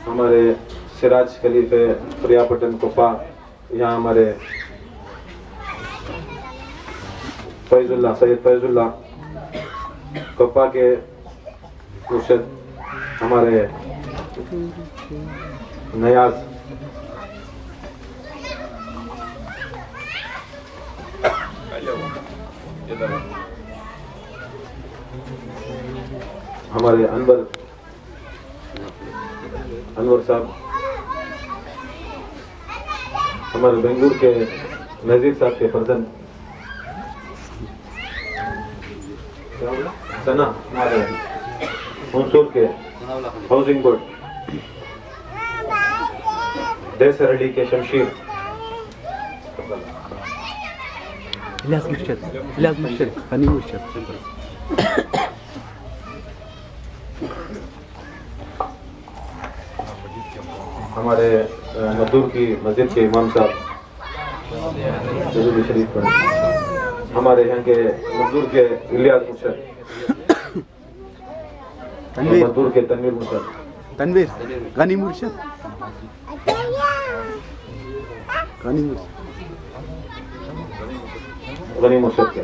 हमारे सिराज खलीफे प्रियापटन कोपा, यहाँ हमारे फैजुल्ला सैयद फैजुल्ला कोपा के मुर्शिद हमारे नयाज हमारे अनवर साहब, हमारे बेंगलुरु के नजीर साहब के फर्जंद सना, हमारे मंसूर के हाउसिंग बोर्ड, देसरडी के शमशीर, इलियास मुर्शिद, हनी मुर्शिद, हमारे मजदूर की मस्जिद के इमाम साहब शरीफ पर, हमारे यहाँ के मजदूर के इलियास मुर्शिद, मजदूर के तनवीर मुर्शिद, गनी मुर्शिद, गनी मुर्शिद के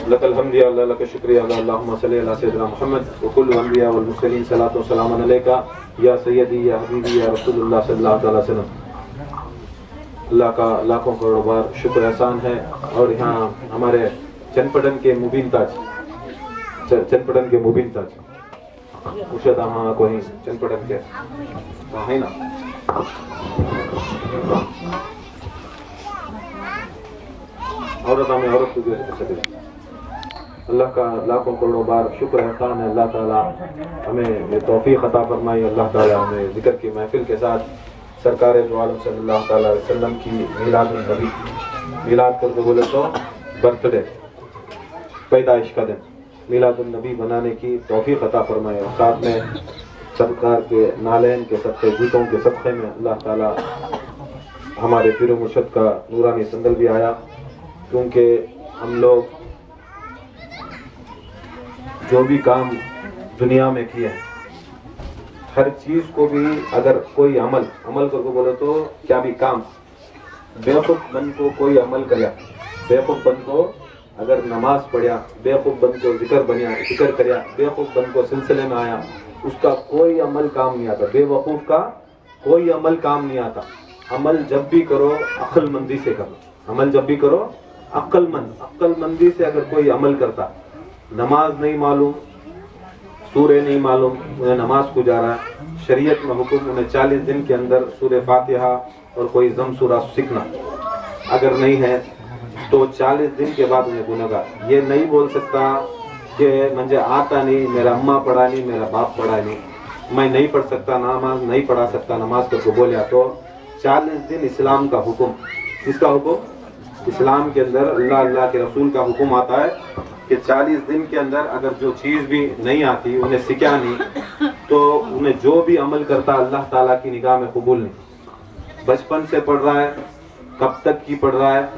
लकल हम्दिया अल्लाह लक शुक्रिया अल्लाहुम्मा सल्ली अला सय्यिदिना मुहम्मद व कुल्लु अंबिया वल मुरसलीन सलातो सलामन अलैका या सय्यदी या हबीबी या रसूलुल्लाह सल्लल्लाहु अलैहि वसल्लम। अल्लाह का लाखों करोड़ों बार शुक्र एहसान है। और यहाँ हमारे चनपटन के मुबीन ताज मुर्शिद हाँ कोई चनपटन के है ना, औरत हमें औरत को अल्लाह का लाखों करोड़ों बार शुक्र एहसान है। अल्लाह ताला हमें ये तौफीक अता फरमाई। अल्लाह ताला हमें जिक्र की महफिल के साथ सरकार दो आलम सल्लल्लाहु अलैहि वसल्लम की मिलाद करके बोले तो बर्थडे, पैदाइश का दिन, मिलादुन नबी बनाने की तौफीक अता फरमाए। और साथ में सरकार के नालैन के सदक़े जूतों के सदक़े में अल्लाह ताला हमारे पीर मुर्शिद का नूरानी संदल भी आया, क्योंकि हम लोग जो भी काम दुनिया में किए हैं, हर चीज को भी अगर कोई अमल करके बोले तो क्या भी काम, बेवकूफ बन को कोई अमल करया, बेवकूफ बन को अगर नमाज पढ़िया, बेवकूफ बन को जिक्र करया, बेवकूफ बन को सिलसिले में आया, उसका कोई अमल काम नहीं आता। बेवकूफ का कोई अमल काम नहीं आता। अमल जब भी करो अक्लमंदी से करो, अमल जब भी करो अक्लमंदी से अगर कोई अमल करता, नमाज नहीं मालूम, सूरे नहीं मालूम, उन्हें नमाज को जा रहा है, शरीयत में हुक्म उन्हें 40 दिन के अंदर सूरे फातिहा और कोई जम सूरा सीखना अगर नहीं है तो 40 दिन के बाद उन्हें गुनहगार। ये नहीं बोल सकता कि मुझे आता नहीं, मेरा अम्मा पढ़ा नहीं, मेरा बाप पढ़ा नहीं, मैं नहीं पढ़ सकता, नमाज नहीं पढ़ा सकता, नमाज करके बोलिया तो 40 दिन इस्लाम का हुक्म, इसका हुक्म इस्लाम के अंदर अल्लाह के रसूल का हुक्म आता है कि 40 दिन के अंदर अगर जो चीज़ भी नहीं आती, उन्हें सीखा नहीं, तो उन्हें जो भी अमल करता अल्लाह ताला की निगाह में कबूल नहीं। बचपन से पढ़ रहा है, कब तक की पढ़ रहा है,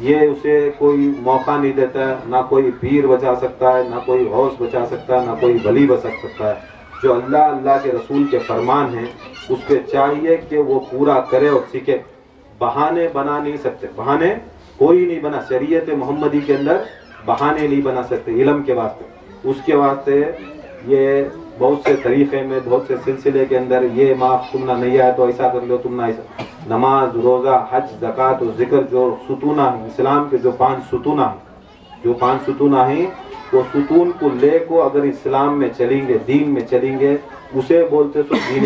ये उसे कोई मौका नहीं देता है, ना कोई पीर बचा सकता है, ना कोई गौस बचा सकता है, ना कोई वली बचा सकता है। जो अल्लाह के रसूल के फरमान हैं, उसके चाहिए कि वो पूरा करे और सीखे। बहाने बना नहीं सकते, बहाने कोई नहीं बना, शरीयत मोहम्मदी के अंदर बहाने नहीं बना सकते इल्म के वास्ते। उसके वास्ते ये बहुत से तरीक़े में, बहुत से सिलसिले के अंदर ये माफ़ तुमना नहीं आया तो ऐसा कर लो, तुमना ऐसा, नमाज, रोज़ा, हज, ज़कात और ज़िक्र जो सुतूना है इस्लाम के, जो 5 सुतूना है, वो सुतून को ले को अगर इस्लाम में चलेंगे, दीन में चलेंगे, उसे बोलते तो दीन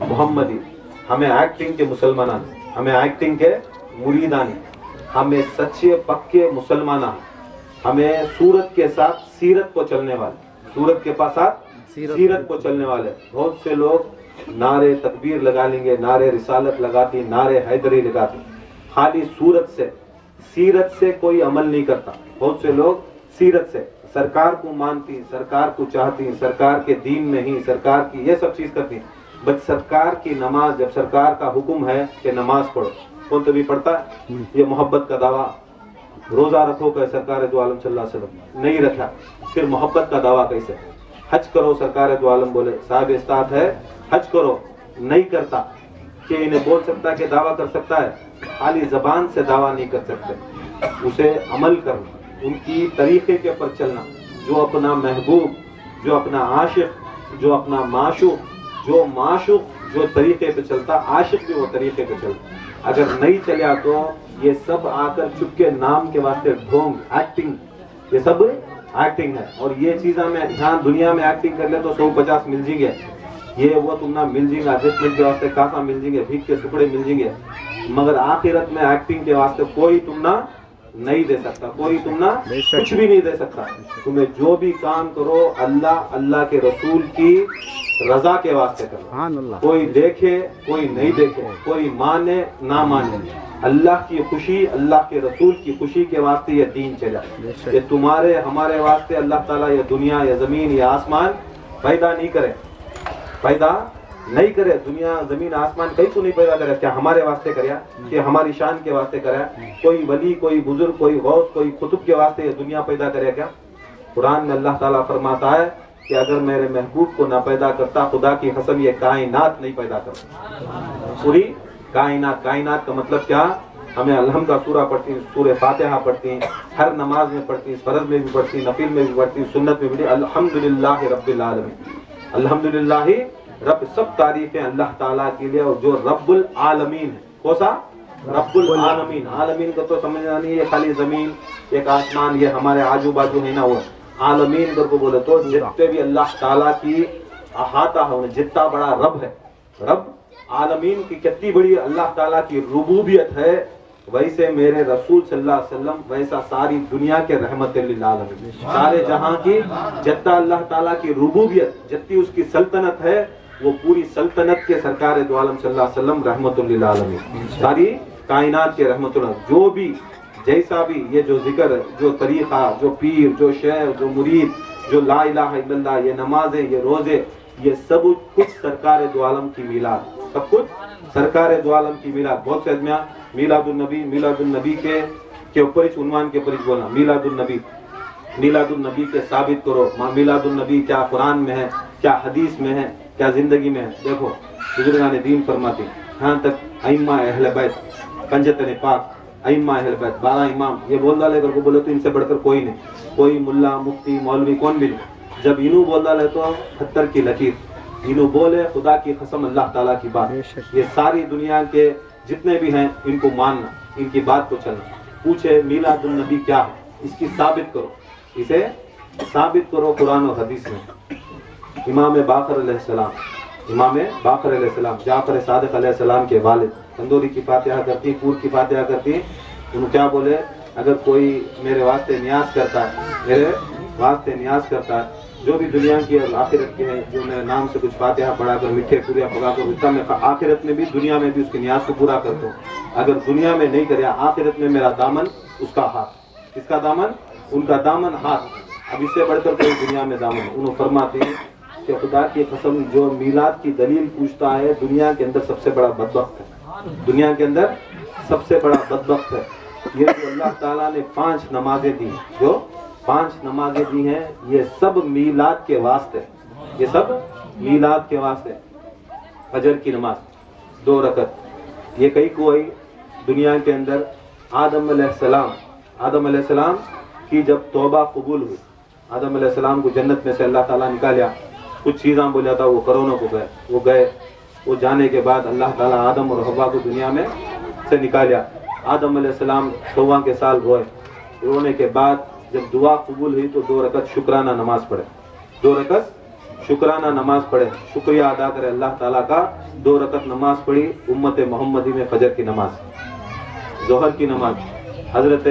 मोहम्मदी। हमें एक्टिंग के मुसलमान, हमें एक्टिंग के मुरीदानी, हमें सच्चे पक्के मुसलमान, हमें सूरत के साथ सीरत को चलने वाले, सूरत के साथ सीरत को चलने वाले। बहुत से लोग नारे तकबीर लगा लेंगे, नारे रिसालत लगाती, नारे हैदरी लगाती, खाली सीरत से कोई अमल नहीं करता। बहुत से लोग सीरत से सरकार को मानती, सरकार को चाहती, सरकार के दीन में ही सरकार की ये सब चीज करती, बट सरकार की नमाज, जब सरकार का हुक्म है कि नमाज पढ़ो, कौन तो भी पढ़ता है ये मोहब्बत का दावा, रोजा रखो कहे सरकार दो आलम सल्लल्लाहु अलैहि वसल्लम, नहीं रखा, फिर मोहब्बत का दावा कैसे? हज करो सरकार दो आलम बोले साहिब इस्तात है हज करो, नहीं करता, कि इन्हें बोल सकता है कि दावा कर सकता है, खाली जबान से दावा नहीं कर सकते, उसे अमल करना, उनकी तरीके के ऊपर चलना, जो अपना महबूब, जो अपना आशिक, जो अपना माशूक, जो माशूक जो तरीके पे चलता, आशिक भी वो तरीके पे चलता। अगर नहीं चला तो ये सब आकर चुपके नाम के वास्ते ढोंग, एक्टिंग, ये सब एक्टिंग है। और ये चीज़ में यहाँ दुनिया में एक्टिंग कर ले तो 150 मिल जाएंगे, ये वो तुम ना मिल जाएंगे, एडजस्टमेंट के वास्ते कासा मिल जाएंगे, भीख के टुकड़े मिल जाएंगे, मगर आखिरत में एक्टिंग के वास्ते कोई तुम ना नहीं दे सकता, कोई तुम ना कुछ भी नहीं दे सकता। तुम्हें जो भी काम करो अल्लाह अल्लाह के रसूल की रजा के वास्ते करो, कोई देखे कोई नहीं देखे, कोई माने ना माने, अल्लाह की खुशी, अल्लाह के रसूल की खुशी के वास्ते ये दीन चला। ये तुम्हारे हमारे वास्ते अल्लाह ताला ये दुनिया, ये जमीन, ये आसमान पैदा नहीं करे, पैदा नहीं करे, दुनिया जमीन आसमान कहीं तो नहीं पैदा करे, क्या हमारे वास्ते करे कि हमारी शान के वास्ते करे? कोई वली, कोई बुजुर्ग, कोई गौस, कोई कुतुब के वास्ते ये दुनिया पैदा करे क्या? कुरान में अल्लाह ताला फरमाता है कि अगर मेरे महबूब को ना पैदा करता, खुदा की कसम ये कायनात नहीं पैदा करता, पूरी कायनात। कायनात का मतलब क्या? हमें अल्हम्द का सूरा पढ़ती, सूरह फातिहा पढ़ती, हर नमाज में पढ़ती, फर्ज में भी पढ़ती, नफिल में भी पढ़ती, सुन्नत में भी, अल्हम्दुलिल्लाह रब्बिल आलमीन, अल्हम्दुलिल्लाह रब, सब तारीफें अल्लाह ताला के लिए, और जो रब्बुल आलमीन है, कौन सा? रब्बुल आलमीन। आलमीन का तो समझना नहीं है खाली जमीन, एक आसमान, ये हमारे आजू बाजू है ना, वो आलमीन को बोले तो जितने भी अल्लाह ताला की अहाता है, उन्हें जितना बड़ा रब है, रब आलमीन की कितनी बड़ी अल्लाह ताला की रुबूबियत है, वैसे मेरे रसूल सल्लल्लाहु अलैहि वसल्लम वैसा सारी दुनिया के रहमत लिल आलमीन, सारे जहां की जितना अल्लाह ताला की रुबूबियत, जितनी उसकी सल्तनत है, वो पूरी सल्तनत के सरकार दो आलम सल्लल्लाहु अलैहि वसल्लम रहमतुल लिल आलमीन, सारी कायनात के रहमतुल। जो भी जैसा भी ये जो जिक्र, जो तरीका, जो पीर, जो शेर, जो मुरीद, जो ला इलाहा इल्लल्लाह, ये नमाजें, ये रोजे, ये सब कुछ सरकार दो आलम की मिलाद, सब कुछ सरकार दो आलम की मिलाद। बहुत से आदमी मीलादुन नबी के ऊपर ही उन्वान के ऊपर ही बोलना, मीलादुन नबी के साबित करो, मीलादुन नबी क्या कुरान में है, क्या हदीस में है, क्या जिंदगी में है? देखो बुजुर्गान दीन फरमाते यहाँ तक अइम्मा अहले बैत, पंजतन पाक, अइम्मा अहले बैत, 12 इमाम, ये बोल डाले अगर को बोले तो इनसे बढ़कर कोई नहीं, कोई मुल्ला, मुफ्ती, मौलवी कौन भी नहीं। जब इनू बोल डाले तो 70 की लकीर, इनू बोले खुदा की कसम अल्लाह ताला की बात, ये सारी दुनिया के जितने भी हैं इनको मानना, इनकी बात को चलना। पूछे मीलादुन नबी क्या है, इसकी साबित करो, इसे साबित करो कुरान और हदीस में। इमाम बाकर अलैहिस्सलाम, जाफर सादिक अलैहिस्सलाम के वालिद तंदूरी की फातिहा करती, पूर की फातिहा करती, उन्होंने क्या बोले? अगर कोई मेरे वास्ते न्याज करता है, मेरे वास्ते न्याज करता है, जो भी दुनिया की और आखिरत के हैं, जो मेरे नाम से कुछ फातिहा पढ़ाकर, मिठे पूरे पकाकर, उसका मैं आखिरत में भी दुनिया में भी उसकी न्याज को पूरा करता हूँ। अगर दुनिया में नहीं करे, आखिरत में मेरा दामन उसका हाथ, किसका दामन? उनका दामन हाथ। अब इससे बढ़कर कोई दुनिया में दामन। उन्होंने फरमाते हैं कि खुदा की कसम जो मीलाद की दलील पूछता है, दुनिया के अंदर सबसे बड़ा बदबख्त है, दुनिया के अंदर सबसे बड़ा बदबख्त है। ये जो अल्लाह ताला ने 5 नमाजें दी, जो 5 नमाजें दी हैं, ये सब मीलाद के वास्ते, ये सब मीलाद के वास्ते। फजर की नमाज 2 रकत, ये कहीं कोई दुनिया के अंदर आदम अलैहिस्सलाम की जब तौबा कबूल हुई, आदम अलैहिस्सलाम को जन्नत में से अल्लाह ताला निकाला, कुछ चीज़ां बोला था, वो करोनों को गए, वो जाने के बाद अल्लाह ताला आदम और हव्वा को दुनिया में से निकाला। आदम अलैहिस्सलाम 100 के साल रोने के बाद जब दुआ कबूल हुई तो 2 रकत शुक्राना नमाज पढ़े, 2 रकत शुक्राना नमाज पढ़े, शुक्रिया अदा करे अल्लाह ताला का। 2 रकत नमाज पढ़ी उम्मत मोहम्मदी में, फजर की नमाज, जोहर की नमाज। हजरत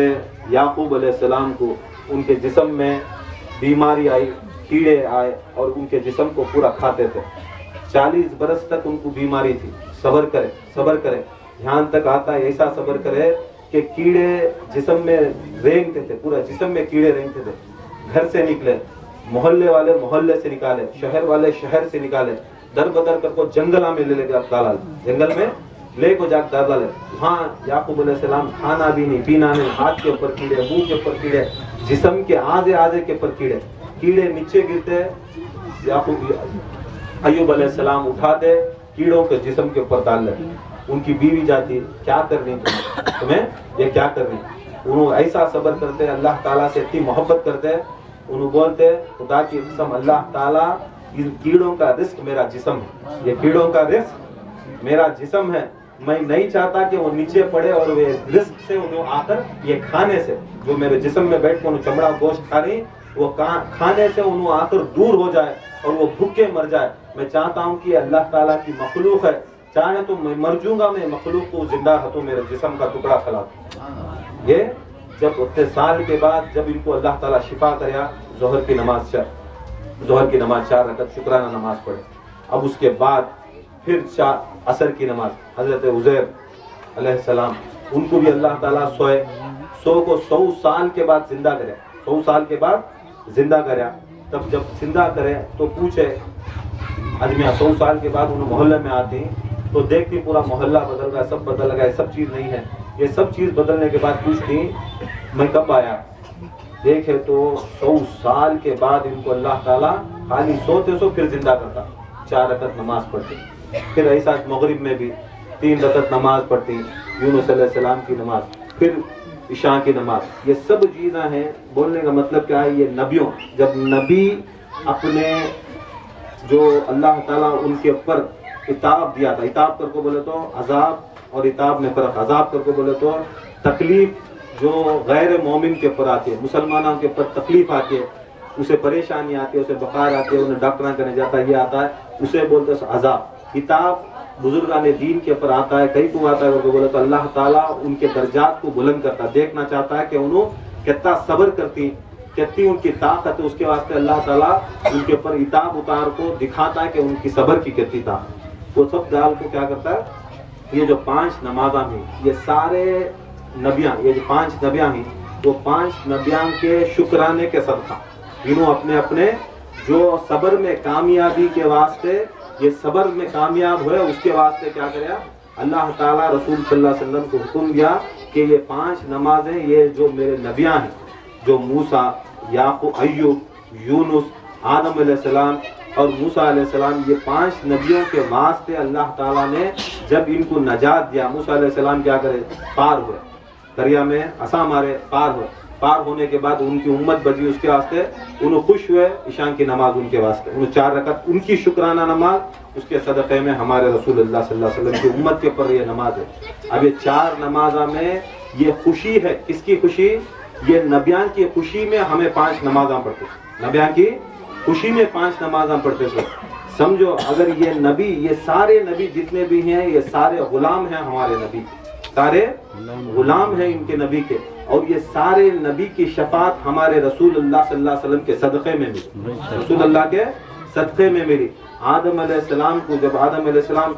याकूब अलैहिस्सलाम को उनके जिस्म में बीमारी आई, कीड़े आए और उनके जिस्म को पूरा खाते थे। 40 बरस तक उनको बीमारी थी। सब्र करे, ध्यान तक आता है, ऐसा सब्र करे कि कीड़े जिस्म में रेंगते थे, पूरा जिस्म में कीड़े रेंगते थे। घर से निकले, मोहल्ले वाले मोहल्ले से निकाले, शहर वाले शहर से निकाले, दर बदर कर को जंगल में ले गया, जंगल में ले को जाकर डाले वहाँ याकूब अलैहिस्सलाम खाना भी नहीं पीना नहीं, हाथ के ऊपर कीड़े, मुंह के ऊपर कीड़े, जिस्म के आधे आधे के ऊपर कीड़े, कीड़े नीचे गिरते, याकूब अय्यूब अलैहिस्सलाम उठाते, कीड़ों के जिस्म के ऊपर डाल लेते। उनकी बीवी जाती, क्या कर रही तुम्हें ये क्या कर रही? उन्होंने ऐसा सब्र करते, अल्लाह ताला से इतनी मोहब्बत करते, उन्होंने बोलते खुदा की कसम अल्लाह ताला इन कीड़ों का रिस्क मेरा जिस्म है, ये कीड़ों का रिस्क मेरा जिस्म है, मैं नहीं चाहता कि वो नीचे पड़े और वे रिस्क से उन्हें आकर ये खाने से जो मेरे जिस्म में बैठ कर चमड़ा गोश्त खा रही वो खाने से उन्हें आकर दूर हो जाए और वो भूखे मर जाए। मैं चाहता हूँ कि अल्लाह ताला की मखलूक है, चाहे तो मैं मर जाऊंगा, मैं मखलूक को जिंदा हाथों मेरे जिस्म का टुकड़ा खिला दूं। ये जब उतने साल के बाद जब इनको अल्लाह ताला शिफा कराया, जोहर की नमाज 4 रकत शुक्राना नमाज पढ़े। अब उसके बाद फिर असर की नमाज, हजरत उज़ैर अलैहिस्सलाम उनको भी अल्लाह ताला 100 साल के बाद जिंदा करे, 100 साल के बाद जिंदा कराया। तब जब जिंदा करे तो पूछे आदमी 100 साल के बाद उन्हें मोहल्ले में आती तो देखती पूरा मोहल्ला बदल गया, सब बदल गया, सब चीज नहीं है। ये सब चीज बदलने के बाद पूछती मैं कब आया, देखे तो 100 साल के बाद इनको अल्लाह ताला खाली सोते सो फिर जिंदा करता, 4 रकत नमाज पढ़ती। फिर ऐसा मगरिब में भी 3 रकत नमाज पढ़ती, यूनुस अलैहिस्सलाम की नमाज, फिर इशा की नमाज। ये सब चीज़ें हैं। बोलने का मतलब क्या है, ये नबियों, जब नबी अपने जो अल्लाह ताला उनके ऊपर इताब दिया था, इताब करके बोले तो अजाब और इताब में फर्क, अजाब करके बोले तो तकलीफ जो गैर मोमिन के ऊपर आती है, मुसलमानों के ऊपर तकलीफ आती है, उसे परेशानी आती है, उसे बुखार आती है, उन्हें डॉक्टर करने जाता है, ये आता है, उसे बोलते हैं अजाब। किताब बुजुर्गाने दीन के ऊपर आता है, कहीं को आता है करके बोले तो अल्लाह ताला उनके दर्जात को बुलंद करता है, देखना चाहता है कि उन्होंने कितना सब्र करती, कितनी उनकी ताकत है, उसके वास्ते अल्लाह ताला उनके ऊपर इताब उतार को दिखाता है कि उनकी सब्र की कितनी ताकत। वो सब दाल को क्या करता है, ये जो 5 नमाज़ा हैं, ये सारे नबियाँ, ये जो 5 नबियाँ हैं, वो 5 नबियाँ के शुक्राने के सदका इन्हों अपने अपने जो सब्र में कामयाबी के वास्ते, ये सब्र में कामयाब हुए उसके वास्ते क्या करे, अल्लाह ताला रसूल सल्लल्लाहु अलैहि वसल्लम को हुक्म दिया कि ये 5 नमाजें, ये जो मेरे नबियाँ हैं, जो मूसा, याकूब, अय्यूब, यूनुस, आदम अलैहिस्सलाम और मूसा अलैहिस्सलाम, ये 5 नबियों के वास्ते अल्लाह ताला ने जब इनको नजात दिया, मूसा अलैहिस्सलाम क्या करे, पार हुए, दरिया में असा मारे पार हुए, पार होने के बाद उनकी उम्मत बची, उसके वास्ते उन्हें खुश हुए, ईशान की नमाज उनके वास्ते, उन्हें 4 रकत उनकी शुक्राना नमाज, उसके सदक़े में हमारे रसूलुल्लाह सल्लल्लाहु अलैहि वसल्लम की उम्मत के ऊपर ये नमाज है। अब ये 4 नमाजा में ये खुशी है, किसकी खुशी, ये नबियान की खुशी में हमें 5 नमाजा पढ़ते, नबियान की खुशी में 5 नमाजा पढ़ते। सो समझो, अगर ये नबी, ये सारे नबी जितने भी हैं, ये सारे गुलाम हैं हमारे नबी, सारे गुलाम हैं इनके नबी के, और ये सारे नबी की शफात हमारे रसूलुल्लाह सल्लल्लाहु अलैहि वसल्लम के सदक़े में मिली, रसूलुल्लाह के सदक़े में मिली। आदम अलैहिस्सलाम को, जब आदम अलैहिस्सलाम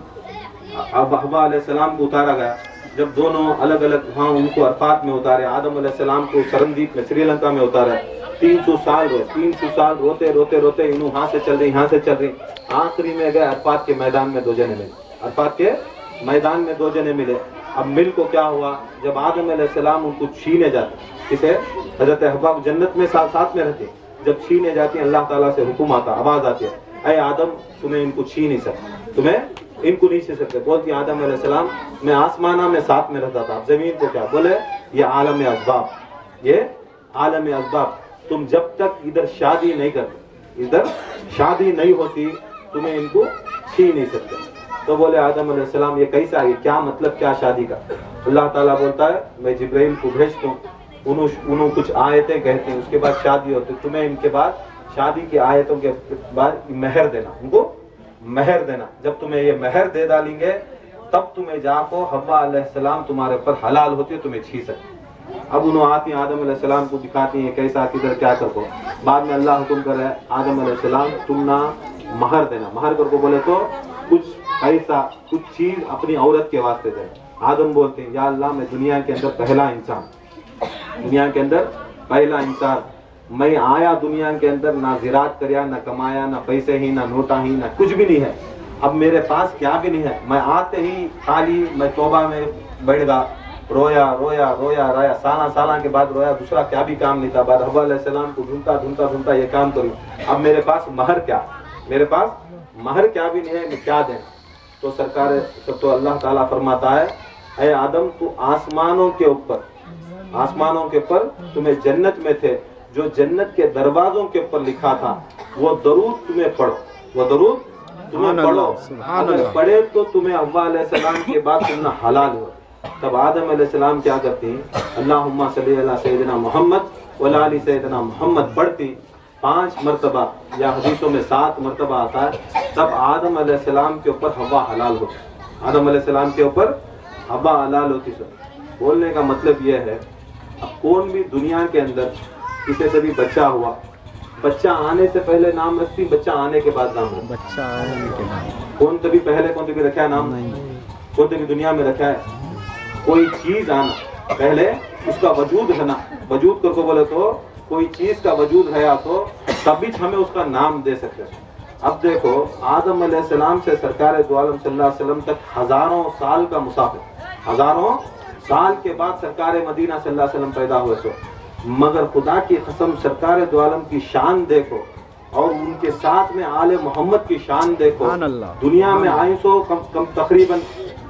अब हव्वा अलैहिस्सलाम को उतारा गया, जब दोनों अलग अलग वहाँ उनको अरफात में उतारे, आदम अलैहिस्सलाम को सरनदीप में श्रीलंका में उतारा, 300 साल रोए, 300 साल रोते रोते रोते इन्हों यहाँ से चल रही, यहाँ से चल रही, आखिरी में गए अरफात के मैदान में 2 जने मिले, अरफात के मैदान में 2 जने मिले। अब मिल को क्या हुआ, जब आदम अलैहिस्सलाम उनको छीने जाते, इसे हजरत हव्वा जन्नत में साथ में रहते, जब छीने जाती अल्लाह ताला से हुक्म आता, आवाज आती है, ऐ आदम तुम्हें इनको छीन नहीं सकते, तुम्हें इनको नहीं छीन सकते। बोलती आदम अलैहिस्सलाम मैं आसमाना में साथ में रहता था, जमीन को क्या बोले, ये आलम असबाब, ये आलम असबाब, तुम जब तक इधर शादी नहीं करते, इधर शादी नहीं होती, तुम्हें इनको छीन नहीं सकते। तो बोले आदम अलैहिस्सलाम ये कैसा है, क्या मतलब, क्या शादी का। अल्लाह ताला बोलता है मैं जिब्राइल को भेजता हूँ, उन्होंने कुछ आयतें कहते हैं, उसके बाद शादी होती, तुम्हें इनके बाद शादी की आयतों के बाद महर देना, उनको महर देना, जब तुम्हें ये महर दे डालेंगे तब तुम्हें जाको हव्वा अलैहिस्सलाम तुम्हारे ऊपर हलाल होती है, तुम्हें छी सकते। अब उन्होंने आती आदम अलैहिस्सलाम को दिखाती है कैसा किधर क्या करो, बाद में अल्लाह हुक्म कर रहा है आदम अलैहिस्सलाम तुम ना महर देना, महर करको बोले तो कुछ ऐसा कुछ चीज अपनी औरत के वास्ते दे। आदम बोलते हैं या अल्लाह मैं दुनिया के अंदर पहला इंसान, दुनिया के अंदर पहला इंसान, मैं आया दुनिया के अंदर ना जिरात करया, ना कमाया, ना पैसे ही, ना नोटा ही, ना कुछ भी नहीं है, اب میرے پاس کیا بھی نہیں ہے، میں آتے ہی خالی میں توبہ میں بیٹھ گیا، رویا رویا رویا رویا، سالہ کے بعد رویا، دوسرا کیا بھی کام نہیں تھا، بعد حوا علیہ السلام کو ڈھونڈتا یہ کام کروں، اب میرے پاس مہر کیا، میرے پاس مہر کیا بھی نہیں ہے، میں کیا دیں؟ تو سرکار تو اللہ تعالیٰ فرماتا ہے اے آدم تو آسمانوں کے اوپر تمہیں جنت میں تھے، جو جنت کے دروازوں کے اوپر لکھا تھا وہ درود تمہیں پڑھو، وہ درود تمہیں پڑھو، اگر پڑھے تو تمہیں حوا علیہ السلام کے بعد سننا حلال ہو۔ تب آدم علیہ السلام کیا کرتی ہیں؟ اللہم صلی علی سیدنا محمد وعلی آل سیدنا محمد پڑھتی 5 مرتبہ یا حدیثوں میں 7 مرتبہ آتا ہے، تب آدم علیہ السلام کے اوپر حوا حلال ہوتی، آدم علیہ السلام کے اوپر حوا حلال ہوتی۔ سب بولنے کا مطلب یہ ہے، اب کون بھی دنیا کے اندر کسی سے بھی بچہ ہوا، بچہ آنے سے پہلے نام رکھتی، بچہ آنے کے بعد نام رکھتی؟ بچہ آنے کے بعد کون کبھی پہلے کون کبھی رکھا ہے نام؟ کون کبھی دنیا میں رکھا ہے؟ کوئی چیز آنا پہلے اس کا وجود ہے نا، وجود کو بولے تو کوئی چیز کا وجود ہے تو تبھی ہمیں اس کا نام دے سکتے ہیں۔ اب دیکھو آدم علیہ السلام سے سرکار دو عالم صلی اللہ علیہ وسلم تک ہزاروں سال کا مسافر، ہزاروں سال کے بعد سرکار مدینہ صلی اللہ علیہ وسلم پیدا ہوئے سو، مگر خدا کی قسم سرکار دو عالم کی شان دیکھو اور ان کے ساتھ میں آل محمد کی شان دیکھو۔ دنیا میں آئیں سو کم تقریباً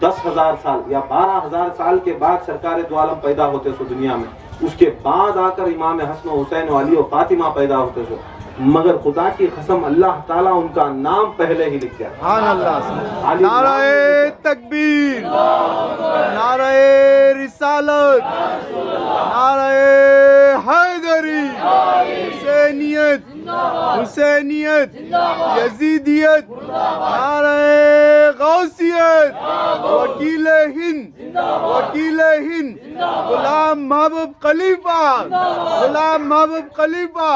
10,000 سال یا 12,000 سال کے بعد سرکار دو عالم پیدا ہوتے سو دنیا میں، اس کے بعد آ کر امام حسن و حسین و علی و فاطمہ پیدا ہوتے سو، مگر خدا کی قسم اللہ تعالیٰ ان کا نام پہلے ہی لکھ دیا۔ سبحان اللہ، نعرہ تکبیر، نعرہ رسالت، نعرہ حیدری، حسینیت، یزیدیت، نعرہ غوثیت، وکیل ہند، غلام محبوب خلیفہ،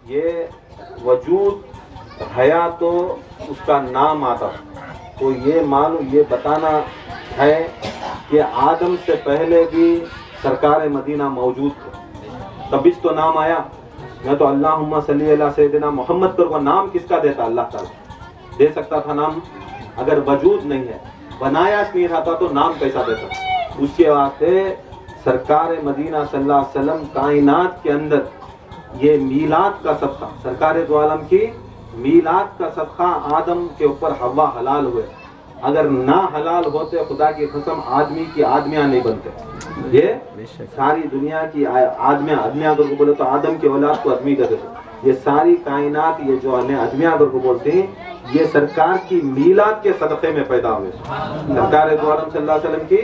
یہ وجود حیا تو اس کا نام آتا، تو یہ معلوم یہ بتانا ہے کہ آدم سے پہلے بھی سرکار مدینہ موجود تھے، تبھی تو نام آیا۔ میں تو اللہم صلی علی سیدنا محمد پر وہ نام کس کا دیتا؟ اللہ تعالیٰ دے سکتا تھا نام، اگر وجود نہیں ہے، بنایا نہیں رہتا تو نام کیسا دیتا؟ اس کے واسطے سرکار مدینہ صلی اللہ علیہ وسلم کائنات کے اندر یہ میلاد کا صدقہ، سرکار دو عالم کی میلاد کا صدقہ آدم کے اوپر حوا حلال ہوئے، اگر نہ حلال ہوتے خدا کی قسم آدمی کی آدمیاں نہیں بنتے، یہ ساری دنیا کی آدمیاں اگر کو بولے تو آدم کی اولاد کو آدمی کہتے تھے، یہ ساری کائنات یہ جو آدمیاں اگر کو بولتے ہیں یہ سرکار کی میلاد کے صدقے میں پیدا ہوئے، سرکار دو عالم صلی اللہ علیہ وسلم کی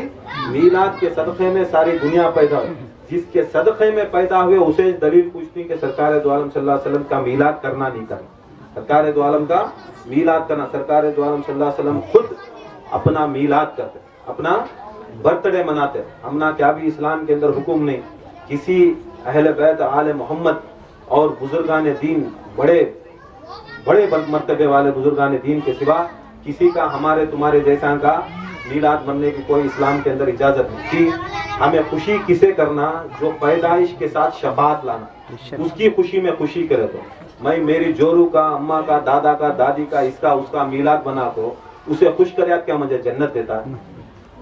میلاد کے صدقے میں ساری دنیا پیدا ہوئی، جس کے صدقے میں پیدا ہوئے اسے دلیل پوچھتی کہ سرکار دو عالم صلی اللہ علیہ وسلم کا میلاد کرنا نہیں کرنا، سرکار دو عالم کا میلاد کرنا، سرکار دو عالم صلی اللہ علیہ وسلم خود اپنا میلاد کرتے، اپنا برتھ ڈے مناتے، ہمنا کیا بھی اسلام کے اندر حکم نہیں کسی اہل بیت آل محمد اور بزرگان دین بڑے مرتبے والے بزرگان دین کے سوا کسی کا ہمارے تمہارے جیسا کا میلاد مننے کی کوئی اسلام کے اندر اجازت نہیں تھی۔ ہمیں خوشی کسے کرنا؟ جو پیدائش کے ساتھ شفاعت لانا، اس کی خوشی میں خوشی کرے تو میں میری جورو کا، اماں کا، دادا کا، دادی کا، اس کا میلاد بنا تو اسے خوش کرے کیا مجھے جنت دیتا ہے؟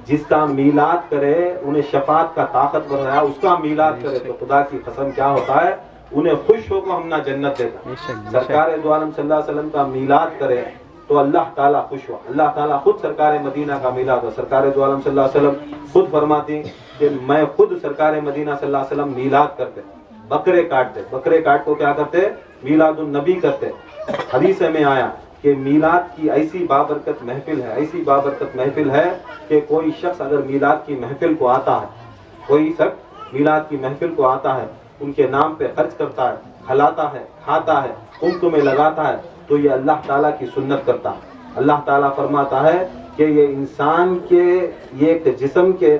جس کا میلاد کرے انہیں شفاعت کا طاقت بنایا، اس کا میلاد کرے تو خدا کی قسم کیا ہوتا ہے انہیں خوش ہو کو ہم نہ جنت دیتا۔ سرکار دو عالم صلی اللہ علیہ وسلم کا میلاد کرے تو اللہ تعالیٰ خوش ہوا، اللہ تعالیٰ خود سرکار مدینہ کا میلاد ہوا، سرکار دو عالم صلی اللہ علیہ وسلم خود فرماتی کہ میں خود سرکار مدینہ صلی اللہ علیہ وسلم میلاد کرتے، بکرے کاٹ کو کیا کرتے؟ میلاد النبی کرتے۔ حدیث میں آیا کہ میلاد کی ایسی بابرکت محفل ہے کہ کوئی شخص اگر میلاد کی محفل کو آتا ہے ان کے نام پہ خرچ کرتا ہے، کھلاتا ہے، کھاتا ہے، قمت میں لگاتا ہے تو یہ اللہ تعالیٰ کی سنت کرتا ہے۔ اللہ تعالیٰ فرماتا ہے کہ یہ انسان کے ایک جسم کے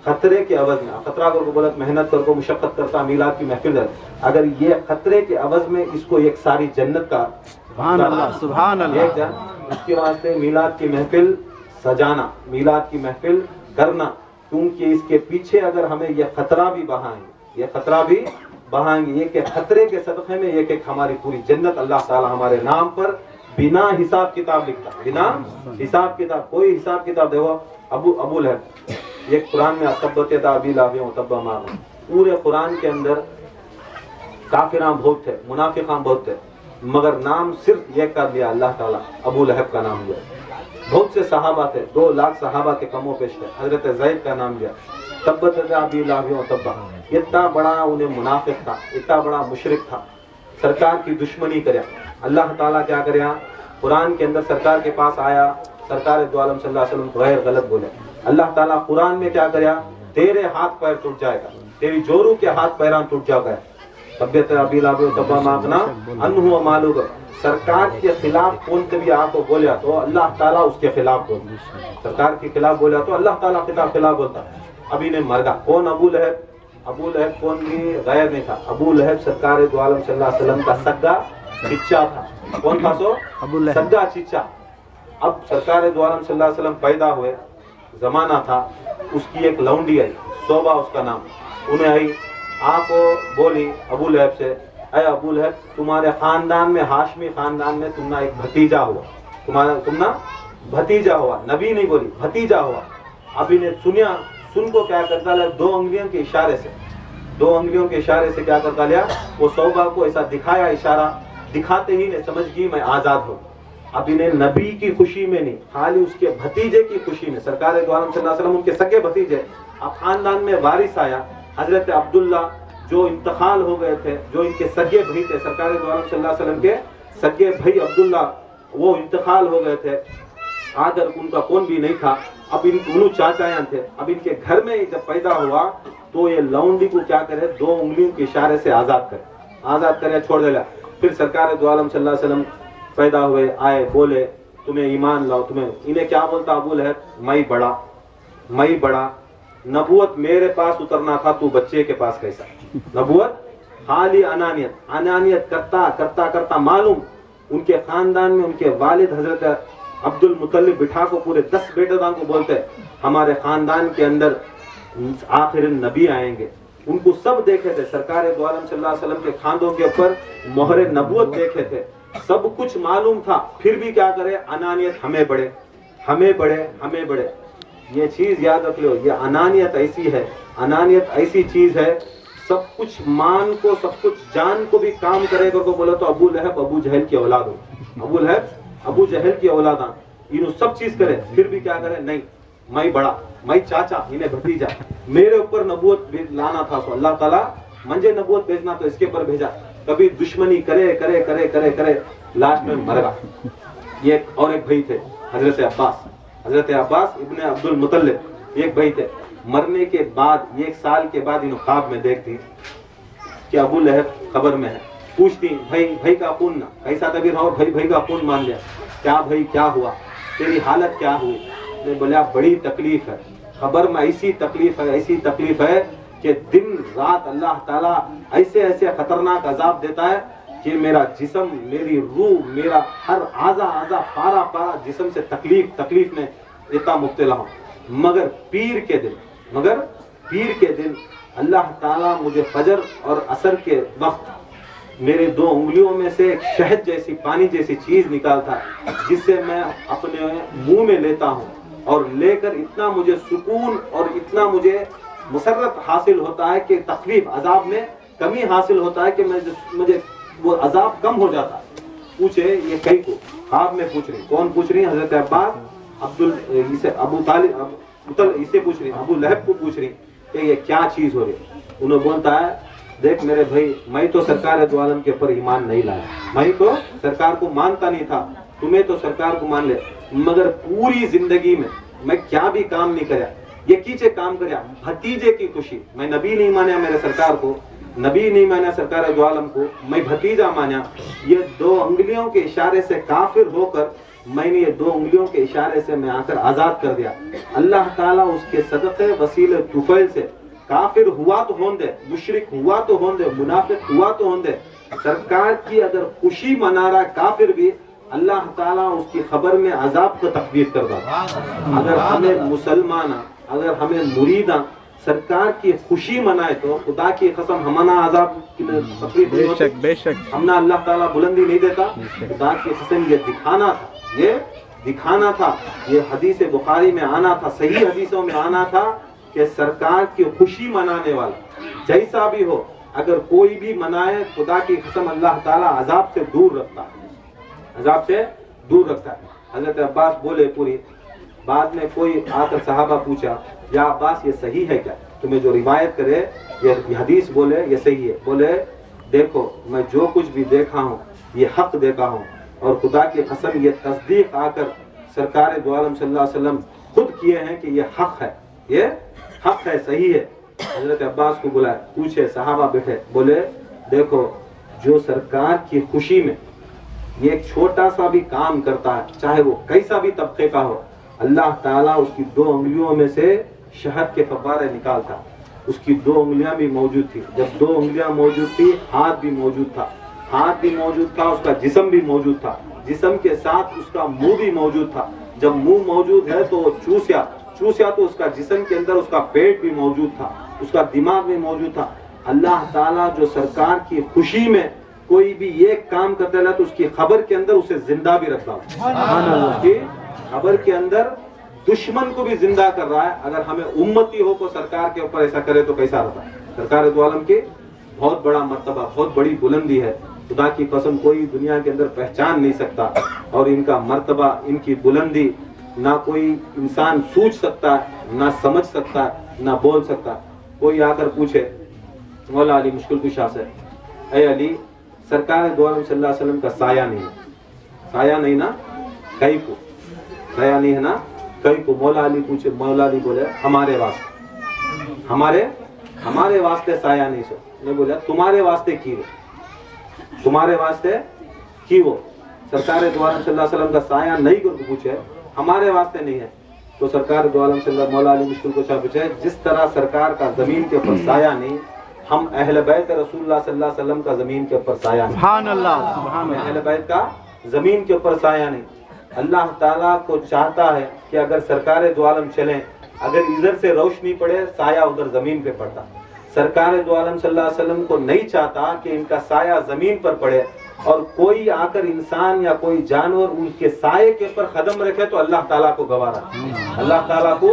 خطرے کے عوض میں، خطرہ کو بولت محنت کر کو مشقت کرتا میلاد کی محفل ہے، اگر یہ خطرے کے عوض میں اس کو ایک ساری جنت کا سبحان اللہ، اس کے واسطے میلاد کی محفل سجانا، میلاد کی محفل کرنا، کیونکہ اس کے پیچھے اگر ہمیں یہ خطرہ بھی بہائیں گے، یہ کہ خطرے کے صدقے میں یہ کہ ہماری پوری جنت اللہ تعالی ہمارے نام پر बिना हिसाब किताब लिखता, बिना हिसाब किताब, कोई हिसाब किताब। देखो अबू लहब, ये कुरान में तब्बत यदा अबी लहब व तब्बा मा, पूरे कुरान के अंदर काफिरां बहुत थे, मुनाफिकां बहुत थे, मगर नाम सिर्फ ये कर दिया अल्लाह ताला, अबू लहब का नाम लिया। बहुत से सहाबा थे, 2 लाख सहाबा के कमो पेश थे, हजरत ज़ैद का नाम लिया, तब्बत यदा अबी लहब व तब्बा। इतना बड़ा उन्हें मुनाफिक था, इतना बड़ा मुशरिक था, सरकार की दुश्मनी करया। अल्लाह ताला क्या करया, कुरान के अंदर सरकार के पास आया, सरकार दो आलम सल्लल्लाहु अलैहि वसल्लम गैर गलत बोले। अल्लाह ताला कुरान में क्या करया, तेरे हाथ पैर टूट जाएगा, तेरी जोरू के हाथ पैरां टूट जाएगा। तबियत अबी लहब व तब्बा मागना अन्हु व मालूग। सरकार के खिलाफ कौन कभी आपको बोला तो अल्लाह ताला उसके खिलाफ बोलता, सरकार के खिलाफ बोला तो अल्लाह ताला खिलाफ बोलता। अभी ने मर गया। कौन? अबू लहब। अबू लहब कौन भी गैर नहीं था, अबू लहब सरकार दो आलम सल्लल्लाहु अलैहि वसल्लम का सगा चिच्चा था। कौन था? सो सगा चिच्चा। अब सरकार दो आलम सल्लल्लाहु अलैहि वसल्लम पैदा हुए, जमाना था, उसकी एक लौंडी आई, सोबा उसका नाम, उन्हें आई, आपको बोली अबू लहब से, अरे अबू लहब, तुम्हारे खानदान में, हाशमी खानदान में तुम्हारा एक भतीजा हुआ, तुम्हारा भतीजा हुआ, नबी नहीं बोली, भतीजा हुआ। अभी ने सुनिया, सुन को क्या करता लिया, 2 उंगलियों के इशारे से, 2 उंगलियों के इशारे से क्या करता लिया, वो सोबा को ऐसा दिखाया, इशारा दिखाते ही ने समझ गई मैं आजाद हूँ। अब इन्हें नबी की खुशी में नहीं, खाली उसके भतीजे की खुशी में, सरकार दो आलम सल्लल्लाहु अलैहि वसल्लम उनके सगे भतीजे। अब खानदान में वारिस आया, हजरत अब्दुल्ला जो इंतकाल हो गए थे, जो इनके सगे भाई थे, सरकार दो आलम सल्लल्लाहु अलैहि वसल्लम के सगे भाई अब्दुल्ला, वो इंतकाल हो गए थे, आदर उनका कौन भी नहीं था। अब इन दोनों चाचायां थे। अब इनके घर में जब पैदा हुआ तो ये लौंडी को क्या करे, 2 उंगलियों के इशारे से आजाद करे, छोड़ दिया। फिर सरकार दो आलम सल्लल्लाहु अलैहि वसल्लम पैदा हुए, आए, बोले तुम्हें ईमान लाओ, तुम्हें, इन्हें क्या बोलता अबू लहब, मैं बड़ा, नबूवत मेरे पास उतरना था, तू बच्चे के पास कैसा। नबूवत खाली अनानियत करता मालूम उनके खानदान में उनके वालिद हजरत अब्दुल मुतल्लिब बिठा को पूरे 10 बेटेदान को बोलते हमारे खानदान के अंदर आखिर नबी आएंगे। उनको सब देखे थे, सरकार दो आलम सल्लल्लाहु अलैहि वसल्लम के खानों के ऊपर मोहरे नबूवत देखे थे, सब कुछ मालूम था, फिर भी क्या करे, अनानियत, हमें बड़े। ये चीज याद रख लो, ये अनानियत ऐसी है, अनानियत ऐसी चीज है, सब कुछ मान को, सब कुछ जान को भी काम करेगा को बोला तो अबू लहब अबू जहल की औलाद हो, अबू लहब अबू जहल की औलाद, इन्हों सब चीज करे, फिर भी क्या करे, नहीं मैं बड़ा, मैं चाचा, इन्हें भतीजा, मेरे ऊपर नबूवत लाना था, सो अल्लाह ताला मंजे नबूवत भेजना तो इसके ऊपर भेजा। कभी दुश्मनी करे, लास्ट में मर गया। ये और एक भाई थे हजरत अब्बास इब्ने अब्दुल मुतल्लिब, एक भाई थे। मरने के बाद 1 साल के बाद इन्हों ख्वाब में देखती कि अबू लहब खबर में है, पूछती भाई का खून ना कैसा तबीर हो, भाई का खून मान लिया, क्या भाई क्या हुआ, तेरी हालत क्या हुई। ने बोला बड़ी तकलीफ है, खबर में ऐसी तकलीफ है कि दिन रात अल्लाह ताला ऐसे खतरनाक अजाब देता है कि मेरा जिस्म, मेरी रूह, मेरा हर आजा पारा जिस्म से तकलीफ में इतना मुब्तला हूँ। मगर पीर के दिन अल्लाह ताला मुझे फजर और असर के वक्त मेरे 2 उंगलियों में से एक शहद जैसी, पानी जैसी चीज निकालता है, जिससे मैं अपने मुंह में लेता हूँ, और लेकर इतना मुझे सुकून और इतना मुझे मुसर्रत हासिल होता है कि तकलीफ, अजाब में कमी हासिल होता है कि मुझे वो अजाब कम हो जाता है। पूछे ये कई को, ख्वाब में पूछ रही, कौन पूछ रही है, हजरत अब्बास इसे अबू तालिब इसे पूछ रही, अबू लहब को पूछ रही कि ये क्या चीज हो रही है। उन्होंने बोलता है, देख मेरे भाई, मैं तो सरकार दो आलम के ऊपर ईमान नहीं लाया, मैं तो सरकार को मानता नहीं था, तुम्हें तो सरकार को मान ले, मगर पूरी जिंदगी में मैं क्या भी काम नहीं कराया, ये कीचे काम कराया भतीजे की खुशी। मैं नबी नहीं माना मेरे सरकार को, नबी नहीं माना सरकार दो आलम को, मैं भतीजा माना। ये 2 उंगलियों के इशारे से काफिर होकर मैंने ये 2 उंगलियों के इशारे से मैं आकर आजाद कर दिया। अल्लाह ताला उसके सदक़े वसीले तुफैल से काफिर हुआ तो होंदे, मुशरिक हुआ तो होंदे, मुनाफिक हुआ तो होंदे, सरकार की अगर खुशी मना रहा काफिर भी, अल्लाह ताला उसकी खबर में अजाब को तकदीर कर देता। अगर हमें मुसलमान, अगर हमें मुरीदा सरकार की खुशी मनाए तो खुदा की कसम हमारा आजाब की तकलीफ नहीं होती। बेशक बेशक हमना अल्लाह ताला बुलंदी नहीं देता। खुदा की कसम ये दिखाना था, ये दिखाना था, ये हदीस बुखारी में आना था, सही हदीसों में आना था कि सरकार की खुशी मनाने वाला जैसा भी हो, अगर कोई भी मनाए, खुदा की कसम अल्लाह ताला अजाब से दूर रखता है, अजाब से दूर रखता है। हजरत अब्बास बोले पूरी, बाद में कोई आकर सहाबा पूछा, या अब्बास ये सही है क्या, तुम्हें जो रिवायत करे ये हदीस बोले ये सही है? बोले देखो मैं जो कुछ भी देखा हूँ ये हक देखा हूँ, और खुदा की कसम ये तस्दीक आकर सरकार दो आलम सल्लल्लाहु अलैहि वसल्लम खुद किए हैं कि ये हक है, ये हक है, सही है। हजरत अब्बास को बुलाया, पूछे, सहाबा बैठे, बोले देखो जो सरकार की खुशी में ये एक छोटा सा भी काम करता है, चाहे वो कैसा भी तबके का हो, अल्लाह ताला उसकी 2 उंगलियों में से शहद के फव्वारे निकालता। उसकी 2 उंगलियां भी मौजूद थी, जब 2 उंगलियां मौजूद थी हाथ भी मौजूद था, हाथ भी मौजूद था, उसका जिस्म भी मौजूद था, जिस्म के साथ उसका मुंह भी मौजूद था। जब मुंह मौजूद है तो चूसिया तो उसका जिस्म के अंदर उसका पेट भी मौजूद था, उसका दिमाग भी मौजूद था। अल्लाह ताला जो सरकार की खुशी में कोई भी एक काम करते रहा तो उसकी खबर के अंदर उसे जिंदा भी रखता हूँ, उसकी खबर के अंदर दुश्मन को भी जिंदा कर रहा है। अगर हमें उम्मती हो को सरकार के ऊपर ऐसा करे तो कैसा रहता है? सरकार दो आलम की बहुत बड़ा मर्तबा, बहुत बड़ी बुलंदी है, खुदा की कसम कोई दुनिया के अंदर पहचान नहीं सकता। और इनका मर्तबा, इनकी बुलंदी ना कोई इंसान सूझ सकता है, ना समझ सकता है, ना बोल सकता। कोई आकर पूछे मौला अली मुश्किल कुशा से, ऐ अली सरकार दो आलम सल्लल्लाहु अलैहि वसल्लम का साया नहीं है, साया नहीं ना कहीं को, साया नहीं है ना कहीं को। मौला अली पूछे, मौला अली बोले हमारे वास्ते, हमारे वास्ते साया नहीं। सो ने बोला तुम्हारे वास्ते की हो, तुम्हारे वास्ते की हो। सरकार दो आलम सल्लल्लाहु अलैहि वसल्लम का साया नहीं करके पूछे, हमारे वास्ते नहीं है। तो सरकार दो आलम सल्लल्लाहु मौला अली मुश्किल को पूछे, जिस तरह सरकार का जमीन के ऊपर साया नहीं, हम अहले बैत रसूलुल्लाह सल्लल्लाहु अलैहि वसल्लम का जमीन के ऊपर साया नहीं। सुभान अल्लाह, सुभान अल्लाह। अहले बैत का जमीन के ऊपर साया नहीं। अल्लाह ताला को चाहता है कि अगर सरकार दो आलम चलें, अगर इधर से रोशनी पड़े साया उधर जमीन पे पड़ता। सरकार दो आलम सल्लल्लाहु अलैहि वसल्लम को नहीं चाहता कि इनका साया जमीन पर पड़े, और कोई आकर इंसान या कोई जानवर उनके साये के ऊपर कदम रखे तो अल्लाह ताला को गवारा। अल्लाह ताला को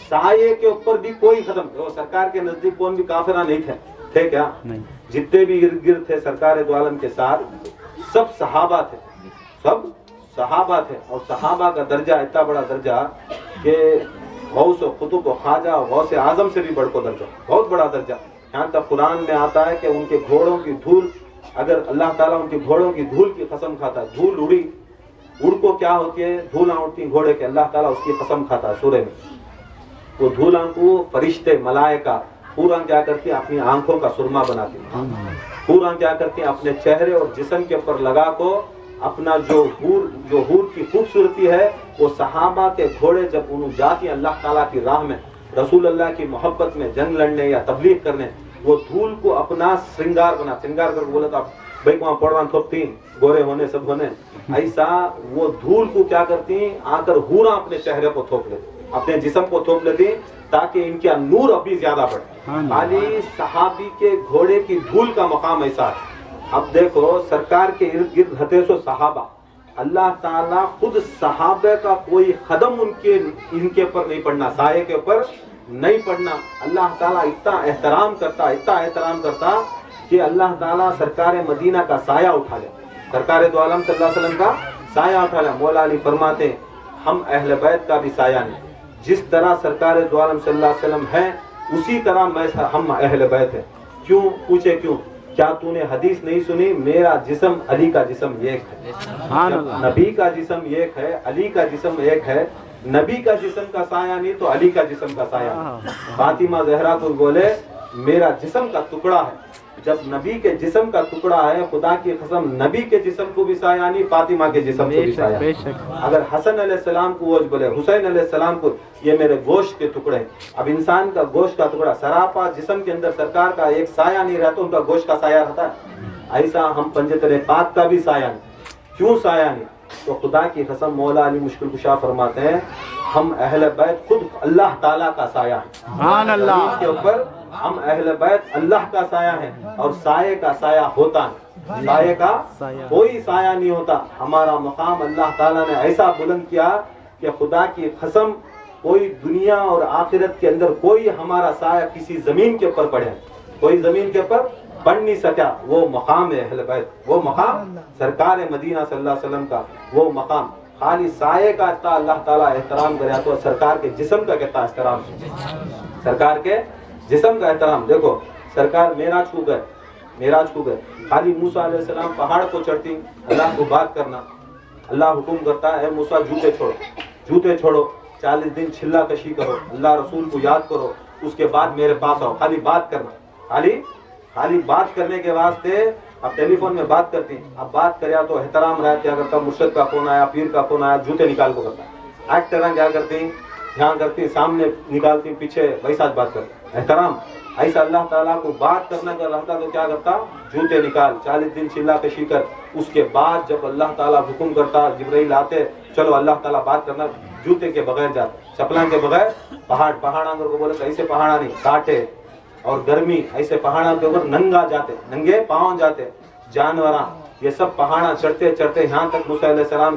साये के ऊपर भी कोई कदम, वो सरकार के नजदीक कौन भी काफिरा नहीं थे क्या? नहीं। जितने भी इर्द गिर्द थे सरकार दो आलम के साथ सब सहाबा थे, सब सहाबा थे। और सहाबा का दर्जा इतना बड़ा दर्जा कि गौस व कुतुब व ख्वाजा व गौस आजम से भी बढ़कर दर्जा, बहुत बड़ा दर्जा। यहाँ तक कुरान में आता है कि उनके घोड़ों की धूल, अगर अल्लाह ताला उनके घोड़ों की धूल की कसम खाता है, धूल उड़ी, उड़ को क्या होती है, धूला उड़ती घोड़े के, अल्लाह ताला उसकी कसम खाता है सूरह में। वो धूला को फरिश्ते मलाइका पूरा क्या करती है, अपनी आंखों का सुरमा बनाती है, पूरा क्या करती है, अपने चेहरे और जिस्म के ऊपर लगा को अपना जो हूर की खूबसूरती है, वो सहाबा के घोड़े जब उन्हें जाती अल्लाह ताला की राह में, रसूल अल्लाह की मोहब्बत में जंग लड़ने या तबलीग करने, वो धूल को अपना श्रृंगार करके बोले तो आप भाई वहाँ पढ़वान थोपती गोरे होने सब होने, ऐसा वो धूल को क्या करती आकर हूरा अपने चेहरे को थोप लेती, अपने जिस्म को थोप लेती, ताकि इनका नूर अभी ज्यादा बढ़े। खाली सहाबी के घोड़े की धूल का मकाम ऐसा है। अब देखो सरकार के इर्द गिर्द हते सो सहाबा, अल्लाह ताला खुद सहाबे का कोई कदम इनके ऊपर नहीं पड़ना, साये के ऊपर नहीं पड़ना। अल्लाह ताला इतना एहतराम करता कि अल्लाह ताला सरकार मदीना का साया उठा ले, सरकार दो आलम सल्लल्लाहु अलैहि वसल्लम का साया उठा ले। मौला अली फरमाते हम अहले बैत का भी साया नहीं, जिस तरह सरकार दो आलम सल्लल्लाहु अलैहि वसल्लम है उसी तरह हम अहले बैत है। क्यों पूछे, क्यों? क्या तूने हदीस नहीं सुनी, मेरा जिस्म अली का जिस्म एक है, नबी का जिस्म एक है, अली का जिस्म एक है। नबी का जिस्म का साया नहीं तो अली का जिस्म का साया। फातिमा ज़हरा को बोले मेरा जिस्म का टुकड़ा है, जब नबी के जिस्म का टुकड़ा है, खुदा की कसम नबी के जिस्म को भी साया नहीं, फातिमा के जिस्म को भी साया। अगर हसन अलैहिस्सलाम को वो बोले, हुसैन अलैहिस्सलाम को ये मेरे गोश्त के टुकड़े हैं। अब इंसान का गोश्त का टुकड़ा सरापा जिस्म के अंदर सरकार का एक साया नहीं रहता, उनका गोश्त का साया रहता है। ऐसा हम पंजे तले पाक का भी साया नहीं। क्यों साया नहीं? تو خدا کی قسم مولا علی مشکل کشا فرماتے ہیں ہم اہل بیت خود اللہ تعالیٰ کا سایہ ہیں. سبحان اللہ. زمین کے اوپر ہم اہل بیت اللہ کا سایہ ہیں اور سایہ کا سایہ ہوتا نہیں. سایہ کا کوئی سایہ نہیں ہوتا. ہمارا مقام اللہ تعالیٰ نے ایسا بلند کیا کہ خدا کی قسم کوئی دنیا اور آخرت کے اندر کوئی ہمارا سایہ کسی زمین کے اوپر پڑے, کوئی زمین کے اوپر پڑھ نہیں سکا. وہ مقام ہے اہل بیت, وہ مقام سرکار مدینہ صلی اللہ علیہ وسلم کا وہ مقام. خالی سائے کا اتنا اللہ تعالیٰ احترام کرے تو سرکار کے جسم کا کتنا احترام, سرکار کے جسم کا احترام. دیکھو سرکار معراج کو گئے, خالی موسیٰ علیہ السلام پہاڑ کو چڑھتی, اللہ کو بات کرنا, اللہ حکم کرتا ہے اے موسیٰ جوتے چھوڑو 40 دن چھلا کشی کرو, اللہ رسول کو یاد کرو, اس کے بعد میرے پاس آؤ. خالی بات کرنا, خالی بات کرنے کے واسطے. اب ٹیلی فون میں بات کرتی, اب بات کریا تو احترام رہا, کیا کرتا مرشد کا فون آیا, پیر کا فون آیا, جوتے نکال کو کرتا. ایکٹر کیا کرتی, یہاں کرتی, سامنے نکالتی, پیچھے ویسا بات کرتی, احترام. ایسا اللہ تعالیٰ کو بات کرنا کا رہتا تو کیا کرتا, جوتے نکال 40 دن چلا کشی کر. اس کے بعد جب اللہ تعالیٰ حکم کرتا, جبرائیل آتے, چلو اللہ تعالیٰ بات کرنا, جوتے کے بغیر جاتے, چپلاں کے بغیر. پہاڑ کو بولے تو ایسے پہاڑا نہیں, کاٹے اور گرمی, ایسے پہاڑوں کے اوپر ننگے پاؤں جاتے جانوراں. یہ سب پہاڑاں چڑھتے یہاں تک موسیٰ علیہ السلام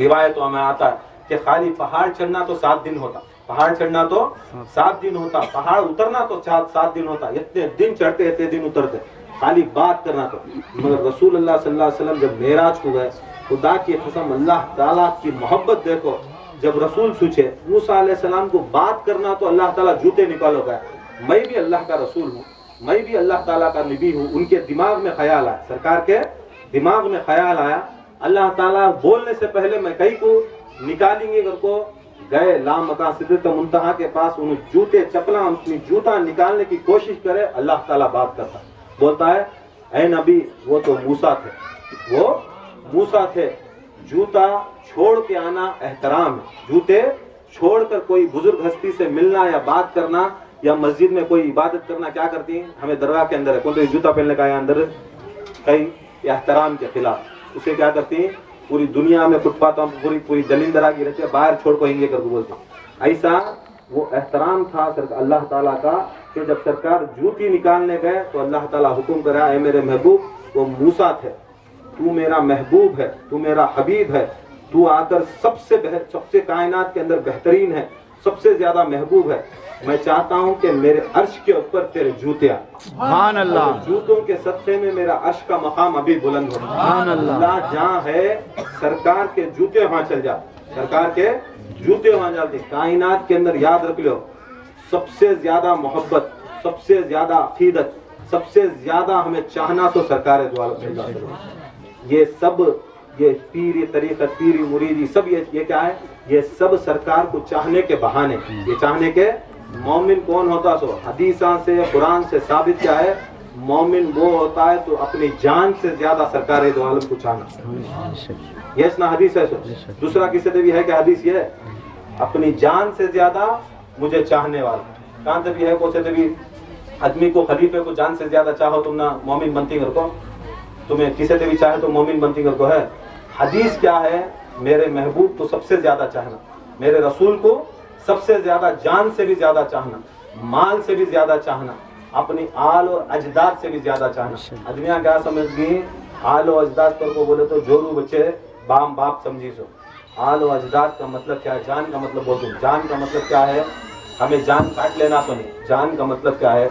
روایتوں میں آتا ہے کہ خالی پہاڑ چڑھنا تو 7 دن ہوتا, پہاڑ چڑھنا تو 7 دن ہوتا, پہاڑ اترنا تو 7 دن ہوتا. اتنے دن چڑھتے اتنے دن اترتے, خالی بات کرنا تو. مگر رسول اللہ صلی اللہ علیہ وسلم جب معراج کو گئے, خدا کی قسم اللہ تعالیٰ کی محبت دیکھو. جب رسول سوچے موسیٰ علیہ السلام کو بات کرنا تو اللہ تعالیٰ جوتے نکالو گئے. میں بھی اللہ کا رسول ہوں, میں بھی اللہ تعالیٰ کا نبی ہوں. ان کے دماغ میں خیال آیا, سرکار کے دماغ میں خیال آیا, اللہ تعالیٰ بولنے سے پہلے میں کہیں کو نکالیں گے گھر کو. گئے لامکان سدرۃ منتہا کے پاس, انہیں جوتے چپلاں اپنی جوتا نکالنے کی کوشش کرے, اللہ تعالیٰ بات کرتا, بولتا ہے اے نبی وہ تو موسیٰ تھے, جوتا چھوڑ کے آنا احترام ہے. جوتے چھوڑ کر کوئی بزرگ ہستی سے ملنا یا بات کرنا یا مسجد میں کوئی عبادت کرنا کیا کرتی ہیں, ہمیں درگاہ کے اندر ہے کون تو جوتا پہننے کا ہے اندر کہیں, احترام کے خلاف. اسے کیا کرتی ہیں, پوری دنیا میں فٹ پاتھوں پوری دلندرا کی رہتی ہے, باہر چھوڑ کو ہنگے کر کے بولتے ہیں. ایسا وہ احترام تھا اللہ تعالیٰ کا کہ جب سرکار جوتی نکالنے گئے تو اللہ تعالیٰ حکم کرا اے میرے محبوب وہ موسیٰ تھے, تو میرا محبوب ہے, تو میرا حبیب ہے, تو آ کر سب سے کائنات کے اندر بہترین ہے, سب سے زیادہ محبوب ہے. میں چاہتا ہوں کہ میرے عرش کے اوپر تیرے جوتے آ, سبحان اللہ. جوتوں کے صدقے میں میرا عرش کا مقام ابھی بلند ہو. سبحان اللہ. جہاں ہے سرکار کے جوتے وہاں چل جا, سرکار کے جوتے وہاں جاتے. کائنات کے اندر یاد رکھ لو, سب سے زیادہ محبت, سب سے زیادہ عقیدت, سب سے زیادہ ہمیں چاہنا سو سرکار دو عالم صلی اللہ علیہ وسلم. یہ سب یہ پیری طریقت, پیری مریدی, سب یہ کیا ہے, یہ سب سرکار کو چاہنے کے بہانے. یہ چاہنے کے مومن کون ہوتا سو حدیثاں سے قرآن سے ثابت کیا ہے, مومن وہ ہوتا ہے تو اپنی جان سے زیادہ سرکار دو عالم کو چاہنا. یہ اس نا حدیث ہے سو. دوسرا کسی سے بھی ہے کہ حدیث یہ ہے اپنی جان سے زیادہ مجھے چاہنے والا. کہاں سے بھی ہے کو سے بھی آدمی کو خلیفے کو جان سے زیادہ چاہو تم نہ مومن بنتی کر کو, تمہیں کسی سے بھی چاہے تو مومن بنتی کر کو ہے. حدیث کیا ہے, میرے محبوب کو سب سے زیادہ چاہنا, میرے رسول کو سب سے زیادہ جان سے بھی زیادہ چاہنا, مال سے بھی زیادہ چاہنا, اپنی آل اور اجداد سے بھی زیادہ چاہنا. آدمیاں کیا سمجھ گئی, آل و اجداد پر کو بولے تو جورو بچے باپ سمجھی سو. آل و اجداد کا مطلب کیا ہے, جان کا مطلب بولتے, جان کا مطلب کیا ہے, ہمیں جان کاٹ لینا سو نہیں. جان کا مطلب کیا ہے,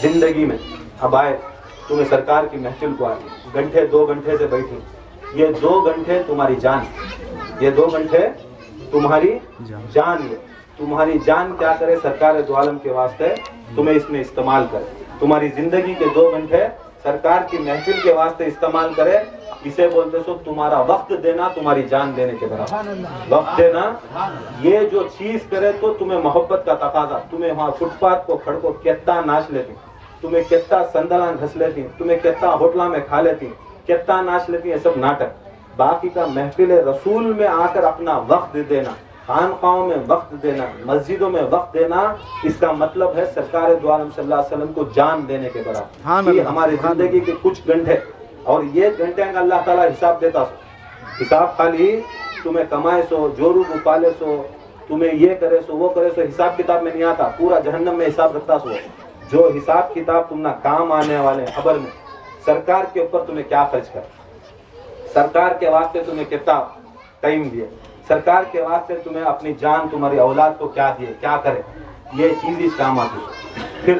زندگی میں اب آئے تمہیں سرکار کی محفل کو آئے, 2 گھنٹے سے بیٹھی, یہ 2 گھنٹے تمہاری جان, یہ 2 گھنٹے تمہاری جان. ہے تمہاری جان کیا کرے, سرکار دو عالم کے واسطے تمہیں اس میں استعمال کرے. تمہاری زندگی کے 2 گھنٹے سرکار کی محفل کے واسطے استعمال کرے. اسے بولتے سو تمہارا وقت دینا تمہاری جان دینے کے برابر. وقت دینا یہ جو چیز کرے تو تمہیں محبت کا تقاضا. تمہیں وہاں فٹ پاتھ کو کھڑ کو کتنا ناچ لیتی, تمہیں کتنا سندلاں گھس لیتی, تمہیں کتنا ہوٹلاں میں کھا لیتی, کتنا ناچ لیتی, یہ سب ناٹک. باقی کا محفل رسول میں آ کر اپنا وقت دینا, خانقاہوں میں وقت دینا, مسجدوں میں وقت دینا, اس کا مطلب ہے سرکار دو عالم صلی اللہ علیہ وسلم کو جان دینے کے برابر. یہ ہماری زندگی کے کچھ گھنٹے, اور یہ گھنٹے کا اللہ تعالیٰ حساب دیتا. हिसाब खाली तुम्हें कमाए सो, जोरू को पाले सो, तुम्हें ये करे सो, वो करे सो, हिसाब किताब में नहीं आता, पूरा जहन्नम में हिसाब रखता सो। जो हिसाब किताब तुम ना काम आने वाले खबर में, सरकार के ऊपर तुम्हें क्या खर्च कर, सरकार के वास्ते तुम्हें कितना टाइम दिए, सरकार के वास्ते तुम्हें अपनी जान, तुम्हारी औलाद को क्या दिए, क्या करे, ये चीज ही काम आती है। फिर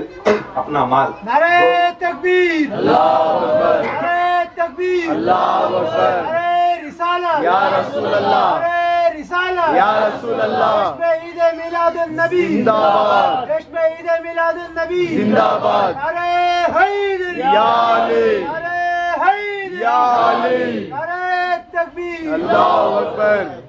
अपना माल, नारे तकबीर, अल्लाहु अकबर, नारे तकबीर, अल्लाहु अकबर, नारे रिसालत, या रसूल अल्लाह, नारे रिसालत, या रसूल अल्लाह, रेशमे ईद मिलादुन नबी जिंदाबाद, रेशमे ईद मिलादुन नबी जिंदाबाद, नारे हैदरी, या अली, नारे हैदरी, या अली, नारे तकबीर, अल्लाहु अकबर।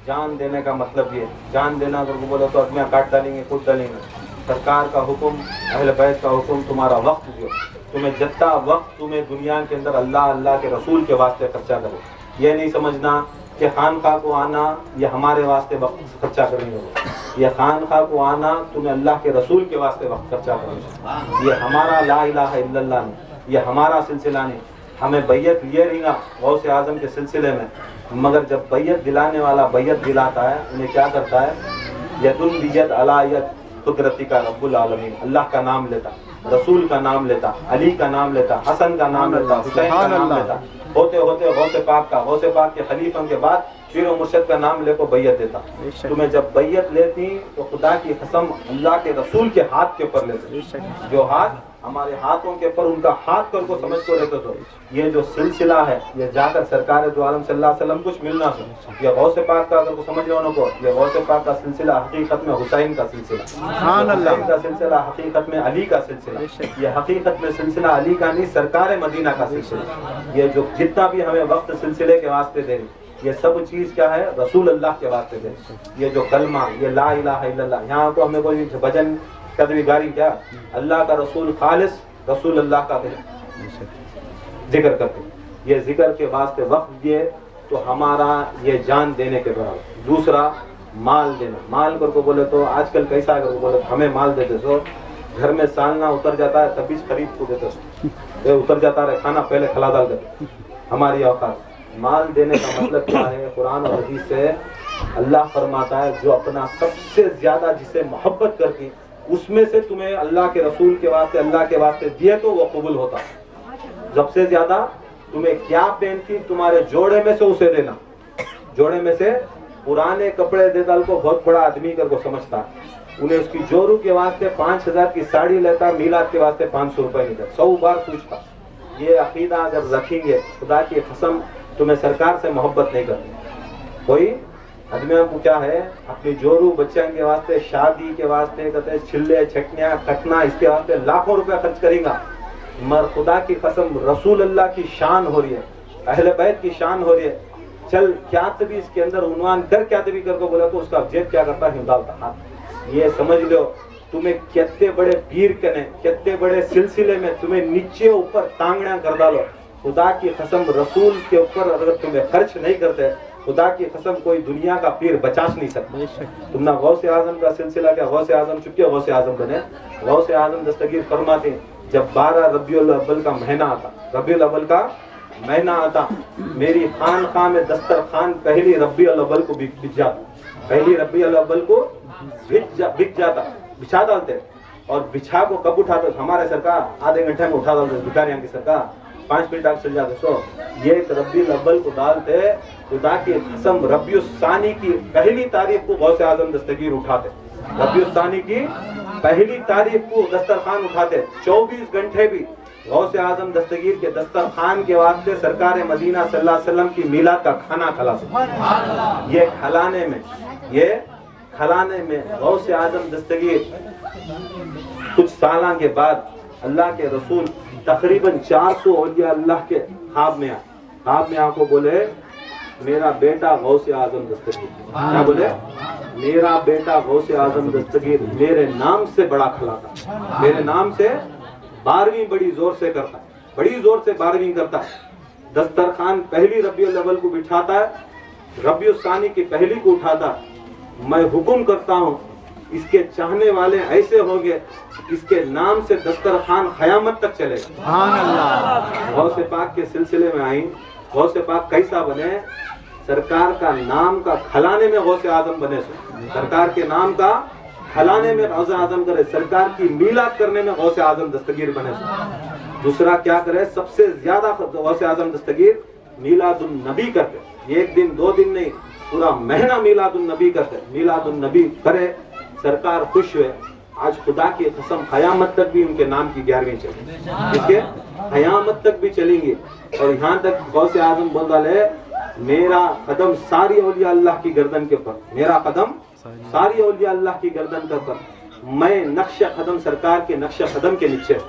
जान देने का मतलब ये, जान देना अगर बोलो तो आदमियाँ काट डालेंगे, कूद डालेंगे। सरकार का हुक्म, अहले बैत का हुक्म, तुम्हारा वक्त दो, तुम्हें जितना वक्त तुम्हें दुनिया के अंदर अल्लाह अल्लाह के रसूल के वास्ते खर्चा करो। ये नहीं समझना कि खानखा को आना ये हमारे वास्ते वक्त खर्चा करनी होगा, ये खानखा को आना तुम्हें अल्लाह के रसूल के वास्ते वक्त खर्चा करना। ये हमारा ला इलाहा इल्लल्लाह नहीं, ये हमारा सिलसिला नहीं। हमें बैयत लिए रहेगा गौसे आजम के सिलसिले में, मगर जब बैयत दिलाने वाला बैयत दिलाता है, उन्हें क्या करता है, यदुल बियद अला यद कुदरती का रब्बुल आलमीन, अल्लाह का नाम लेता, रसूल का नाम लेता, अली का नाम लेता, हसन का नाम लेता, हुसैन का नाम लेता, होते होते गौसे पाक के खलीफों के बाद पीर और मुर्शिद का नाम लेकर बैयत देता। तुम्हें जब बैयत लेती तो खुदा की कसम अल्लाह के रसूल के हाथ के ऊपर लेते, जो हाथ हमारे हाथों के ऊपर, उनका हाथ कर को समझ को रहते तो ये जो सिलसिला है, ये जाकर सरकार दो आलम सल्लल्लाहु अलैहि वसल्लम कुछ मिलना हो, ये गौसे पाक का अगर को समझ लो को, ये गौसे पाक का सिलसिला हकीकत में हुसैन का सिलसिला, हुसैन का सिलसिला हकीकत में अली का सिलसिला, ये हकीकत में सिलसिला अली का नहीं, सरकार मदीना का सिलसिला। ये जो जितना भी हमें वक्त सिलसिले के वास्ते दे, ये सब चीज क्या है, रसूल अल्लाह के वास्ते दे। ये जो कलमा, ये ला इलाहा इल्लल्लाह, यहाँ को हमें कोई भजन कदवी गारी क्या, अल्लाह का रसूल खालिस रसूल अल्लाह का जिक्र करते, ये जिक्र के वास्ते वक्त दिए तो हमारा ये जान देने के बराबर। दूसरा माल देना, माल कर को बोले तो आजकल कैसा अगर को बोले हमें माल देते तो घर में सालना उतर जाता है, तभी खरीद को देते, उतर जाता है खाना पहले खिला डाल देते। हमारी औकात माल देने का मतलब क्या है, कुरान और हदीस से अल्लाह फरमाता है जो अपना सबसे ज्यादा जिसे मोहब्बत करती उसमें से तुम्हें अल्लाह के रसूल के वास्ते, अल्लाह के वास्ते दिए तो वो कबूल होता। सबसे ज्यादा तुम्हें क्या पहनती तुम्हारे जोड़े में से उसे देना, जोड़े में से पुराने कपड़े दे डाल को बहुत बड़ा आदमी कर को समझता है, उन्हें उसकी जोरू के वास्ते 5000 की साड़ी लेता, मीलाद के वास्ते 500 रुपए नहीं देता, 100 बार पूछता। ये अकीदा अगर रखेंगे, खुदा की कसम तुम्हें सरकार से मोहब्बत नहीं करती। कोई आदमियों को क्या है, अपनी जोरू बच्चों के वास्ते, शादी के वास्ते, कहते छिल्ले छटनिया कटना, इसके वास्ते लाखों रुपया खर्च करेगा, मगर खुदा की कसम रसूल अल्लाह की शान हो रही है, अहले बैत की शान हो रही है, चल क्या तभी इसके अंदर उन्वान कर, क्या तभी कर को बोला तो उसका जेब क्या करता है, डालता हाथ। ये समझ लो तुम्हें कितने बड़े पीर कने, कितने बड़े सिलसिले में तुम्हें नीचे ऊपर तांगड़ा कर डालो, खुदा की कसम रसूल के ऊपर अगर तुम्हें खर्च नहीं करते, खुदा की कसम कोई दुनिया का पीर बचाच नहीं सकता। तुम ना गौसे आजम का सिलसिला क्या, गौसे आजम चुके गौसे आजम बने, गौसे आजम दस्तगीर फरमाते जब 12 रबीउल अव्वल का महीना आता, रबीउल अव्वल का महीना आता, मेरी खानकाह में दस्तरखान पहली रबीउल अव्वल को बिक जाता, पहली रबीउल अव्वल को बिक जाता, बिछा डालते। और बिछा को कब उठाते, हमारे सरकार आधे घंटे में उठा डालते, भिखारियों की सरकार 5 मिनट आगे चल जाते। सो ये रबीउल अव्वल को डालते, खुदा की कसम रबीउल सानी की पहली तारीख को गौसे आजम दस्तगीर उठाते, रबीउल सानी की पहली तारीख को दस्तरखान उठाते। 24 घंटे भी गौसे आजम दस्तगीर के दस्तरखान के वास्ते सरकार मदीना सल्लल्लाहु अलैहि वसल्लम की मीलाद का खाना खिलाते। ये खिलाने में गौसे आजम दस्तगीर कुछ साल के बाद अल्लाह के रसूल तकरीबन 400 औलिया अल्लाह के ख्वाब में आको बोले मेरा बेटा गौसे आजम दस्तगीर, क्या बोले, मेरा बेटा गौसे आजम दस्तगीर मेरे नाम से बड़ा खिलाता, मेरे नाम से 12वीं बड़ी जोर से करता, बड़ी जोर से 12वीं करता। दस्तरखान पहली रबीउल अव्वल को बिठाता है, रबीउल सानी की पहली को उठाता। मैं हुक्म करता हूँ इसके चाहने वाले ऐसे होंगे, इसके नाम से दस्तरखान क़यामत तक चलेगा। सुभान अल्लाह। गौसे पाक के सिलसिले में आई, गौसे पाक कैसा बने, सरकार का नाम का खलाने में गौसे आजम बने सो, सरकार के नाम का खलाने में गौसे आजम करे, सरकार की मीलाद करने में गौसे आजम दस्तगीर बने सो। दूसरा क्या करे, सबसे ज्यादा गौसे आजम दस्तगीर मीलादुन नबी करते, एक दिन दो दिन नहीं, पूरा महीना मीलादुन नबी करते, मीलादुन नबी करे, सरकार खुश हुए। आज खुदा की कसम क़यामत तक भी उनके नाम की 11वीं चलेगी, इसके क़यामत तक भी चलेंगी। और यहाँ तक गौसे आजम बोल डाले, मेरा कदम सारी औलिया अल्लाह की गर्दन के ऊपर, मेरा कदम सारी औलिया अल्लाह की गर्दन के ऊपर, मैं नक्श कदम सरकार के नक्श कदम के नीचे,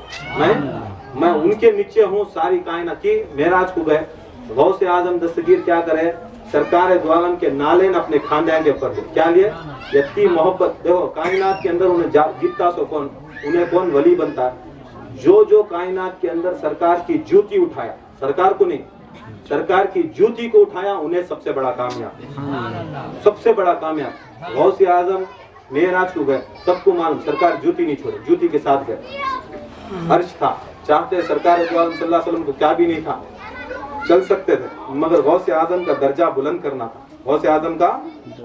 मैं उनके नीचे हूँ। सारी कायनात की मेराज को गए, गौसे आजम दस्तगीर क्या करे, सरकार दो आलम के नालेन अपने खानदान के ऊपर क्या लिए, यत्ती मोहब्बत। देखो कायनात के अंदर उन्हें जीतता सो कौन, उन्हें कौन वली बनता है, जो कायनात के अंदर सरकार की जूती उठाया, सरकार को नहीं, सरकार की जूती को उठाया, उन्हें सबसे बड़ा कामयाब, सबसे बड़ा कामयाब। गौसे आजम मेराज को गए, सबको मालूम सरकार जूती नहीं छोड़े, जूती के साथ गए। अर्श था, चाहते सरकार सल्लल्लाहु अलैहि वसल्लम को क्या भी नहीं था, चल सकते थे, मगर गौसे आजम का दर्जा बुलंद करना था, गौसे आजम का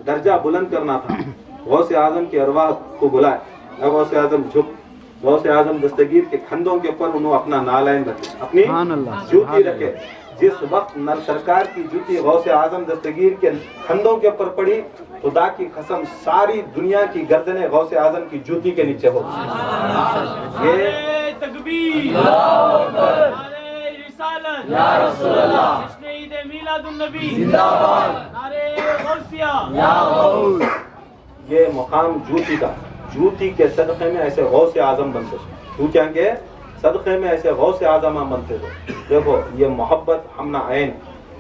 दर्जा बुलंद करना था। गौसे आजम की अरवाह को बुलाए, गौसे आजम झुक, गौसे आजम दस्तगीर के खंडों के ऊपर उन्होंने अपना नालायन रखे, अपनी जूती रखे। जिस वक्त नर सरकार की जूती गौसे आजम दस्तगीर के खंडों के ऊपर पड़ी, खुदा की कसम सारी दुनिया की गर्दनें गौसे आजम की जूती के नीचे हो। ये तकबीर, नारे रिसालत, या रसूल अल्लाह, जश्न ईद मिलादुन नबी, जिंदाबाद, नारे गौसिया, या गौस। ये मुकाम जूती का, जूती के सदक़े में ऐसे गौसे आजम बनते थे, जूतियां के सदक़े में ऐसे गौसे आजम बनते थे। देखो ये मोहब्बत हमना ऐन।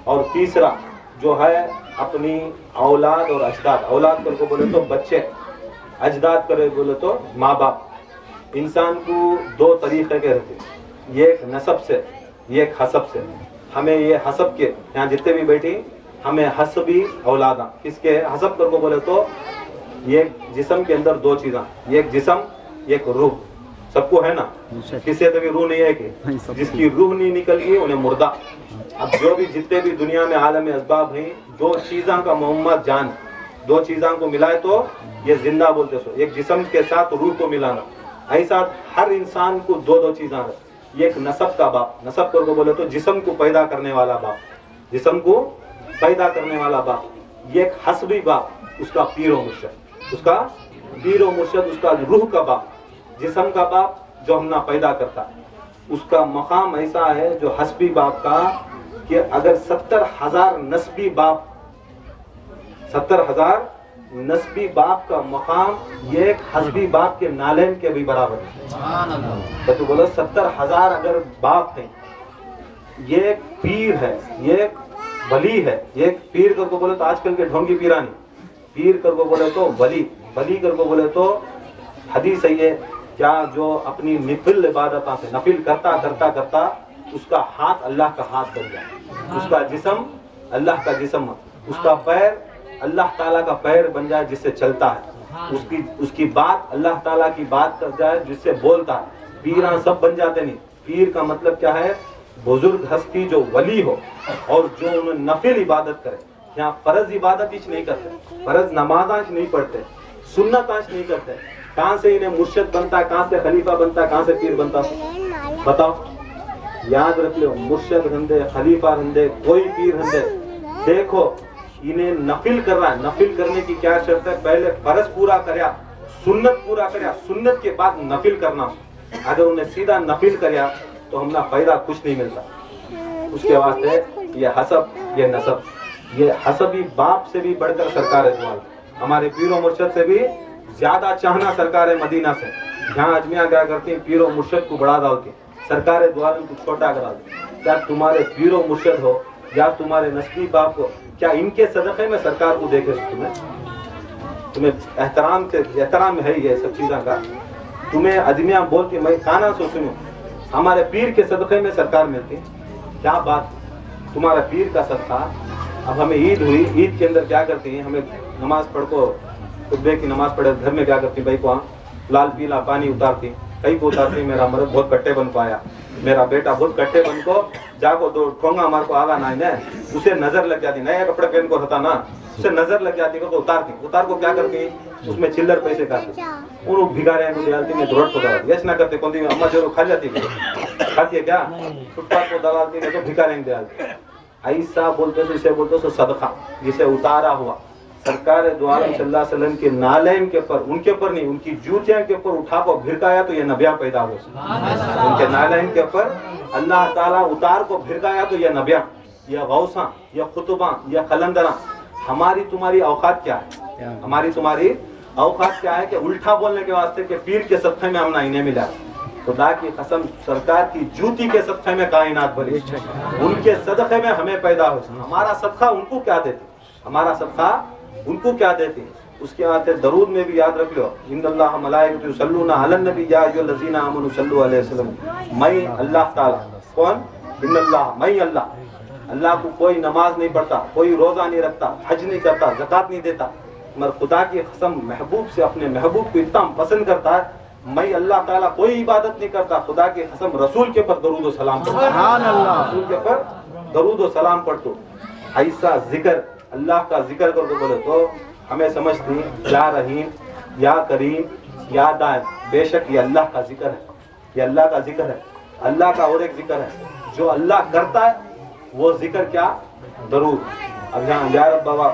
और तीसरा जो है अपनी औलाद और अजदाद, औलाद करके बोले तो बच्चे, अजदाद करे बोले तो माँ बाप। इंसान को दो तरीके के रहते, ये एक नसब से, ये एक हसब से। हमें ये हसब के यहाँ जितने भी बैठी, हमें हसबी औलादा, किसके हसब करके बोले तो ये जिस्म के अंदर दो चीज़ें, एक जिस्म एक रूह, सबको है ना, किसी तभी रूह नहीं है कि जिसकी रूह नहीं निकल गई उन्हें मुर्दा। अब जो भी जितने भी दुनिया में आलम असबाब हैं, दो चीज़ों का मोहम्मद जान, दो चीज़ों को मिलाए तो ये जिंदा बोलते सो, एक जिस्म के साथ रूह को मिलाना। ऐसा हर इंसान को दो दो चीज़ें है, ये एक नसब का बाप, नसब को बोले तो जिस्म को पैदा करने वाला बाप, जिस्म को पैदा करने वाला बाप। ये एक हसबी बाप, उसका पीर व मुर्शद, उसका पीर व मुर्शद, उसका रूह का बाप, जिस्म का बाप जो हमना पैदा करता है। उसका मकाम ऐसा है जो हसबी बाप का कि अगर 70,000 नस्बी बाप, 70,000 नस्बी बाप का मकाम ये एक हसबी बाप के नालेन के भी बराबर है। तो बोलो 70,000 अगर बाप है, ये एक पीर है, ये एक वली है। ये एक पीर करको बोले तो आजकल के ढोंगी पीरानी, पीर करको बोले तो वली, वली करको बोले तो हदीस है ये क्या, जो अपनी नफिल इबादत से नफिल करता करता करता उसका हाथ अल्लाह का हाथ बन जाए, उसका जिस्म अल्लाह का जिस्म, उसका पैर अल्लाह ताला का पैर बन जाए जिससे चलता है, उसकी बात अल्लाह ताला की बात कर जाए जिससे बोलता है। पीरां सब बन जाते नहीं। पीर का मतलब क्या है, बुजुर्ग हस्ती जो वली हो और जो उन्हें नफिल इबादत करे। यहाँ फर्ज इबादत ही नहीं करते, फर्ज नमाज नहीं पढ़ते, सुन्नत नहीं करते। कहाँ से इन्हें मुर्शद बनता है, कहाँ से खलीफा बनता है, कहाँ से पीर बनता है, बताओ। याद रख लो, मुर्शद हंदे, खलीफा हंदे, कोई पीर हंदे, देखो इन्हें नफिल कर रहा है। नफिल करने की क्या शर्त है, पहले फर्ज पूरा करया, सुन्नत पूरा करया, सुन्नत के बाद नफिल करना। अगर उन्हें सीधा नफिल करया तो हमना फायदा कुछ नहीं मिलता। उसके वास्ते ये हसब, ये नसब, ये हसबी बाप से भी बढ़कर सरकार है, हमारे पीरो मुर्शद से भी ज्यादा चाहना सरकार है मदीना से। यहाँ अजमिया क्या करती है, पीरो मुर्शद को बढ़ा डालती, सरकार द्वारा को छोटा करा दे। क्या तुम्हारे पीरो मुर्शद हो या तुम्हारे नस्बी बाप हो, क्या इनके सदक़े में सरकार को देखे? तुम्हें एहतराम है ये सब चीज़ों का। तुम्हें अजमिया बोल के मैं काना सो सुनूं, हमारे पीर के सदक़े में सरकार मिलती, क्या बात, तुम्हारा पीर का सदका। अब हमें ईद हुई, ईद के अंदर क्या करती हैं, हमें नमाज पढ़ को, खुतबे की नमाज पढ़े घर में क्या करती, भाई को लाल पीला पानी उतारती, कई को उतारती, मेरा मर्द बहुत कट्टे बन पाया, मेरा बेटा बहुत कट्टे बन को जाको दो ठोंगा मार को आगा ना उसे नजर लग जाती, नए कपड़े पहन को रहता ना उसे नजर लग जाती को उतार को क्या करती उसमें चिल्लर पैसे काटती उन भिगारे डालती ने रोड को डालती यश ना करते कौन अम्मा जो खा जाती खाती है क्या फुटपाथ को डालती है तो भिगारे डालती ऐसा बोलते से इसे बोलते सो सदका जिसे उतारा हुआ सरकार दो आलम सल्लल्लाहु अलैहि वसल्लम के नालैन के ऊपर उनके ऊपर नहीं उनकी जूतियां के ऊपर उठा को भिड़काया तो ये नबिया पैदा हुए उनके नालैन के ऊपर अल्लाह ताला उतार को भिड़काया तो ये नबिया या गौसा या खुतबा या कलंदरा हमारी तुम्हारी औकात क्या है हमारी तुम्हारी औकात क्या है कि उल्टा बोलने के वास्ते के पीर के सत्थे में हमने इन्हें मिला खुदा की कसम सरकार की जूती के सदक़े में कायनात भली उनके सदक़े में हमें पैदा हो हमारा सदका उनको क्या देते हमारा सदका उनको क्या देते उसके बाद दरूद में भी याद रख लो इन्नल्लाह मलाइकतु युसल्लूना अलन नबी या अय्युहल्लज़ीना आमनू सल्लु अलैहि वसल्लम मैं अल्लाह ताला कौन इन्नल्लाह मैं अल्लाह को कोई नमाज नहीं पढ़ता कोई रोजा नहीं रखता हज नहीं करता ज़कात नहीं देता मगर खुदा की कसम महबूब से अपने महबूब को इतना पसंद करता है मैं अल्लाह ताला कोई इबादत नहीं करता खुदा की कसम रसूल के पर दरूद व सलाम पढ़ता रसूल के पर दरूद व सलाम पढ़तो ऐसा जिक्र अल्लाह का जिक्र करके बोले तो हमें समझती या रहीम या करीम या दायम बेशक ये अल्लाह का जिक्र है ये अल्लाह का जिक्र है अल्लाह का और एक जिक्र है जो अल्लाह करता है वो जिक्र क्या दरूद अब यहाँ या रब बाबा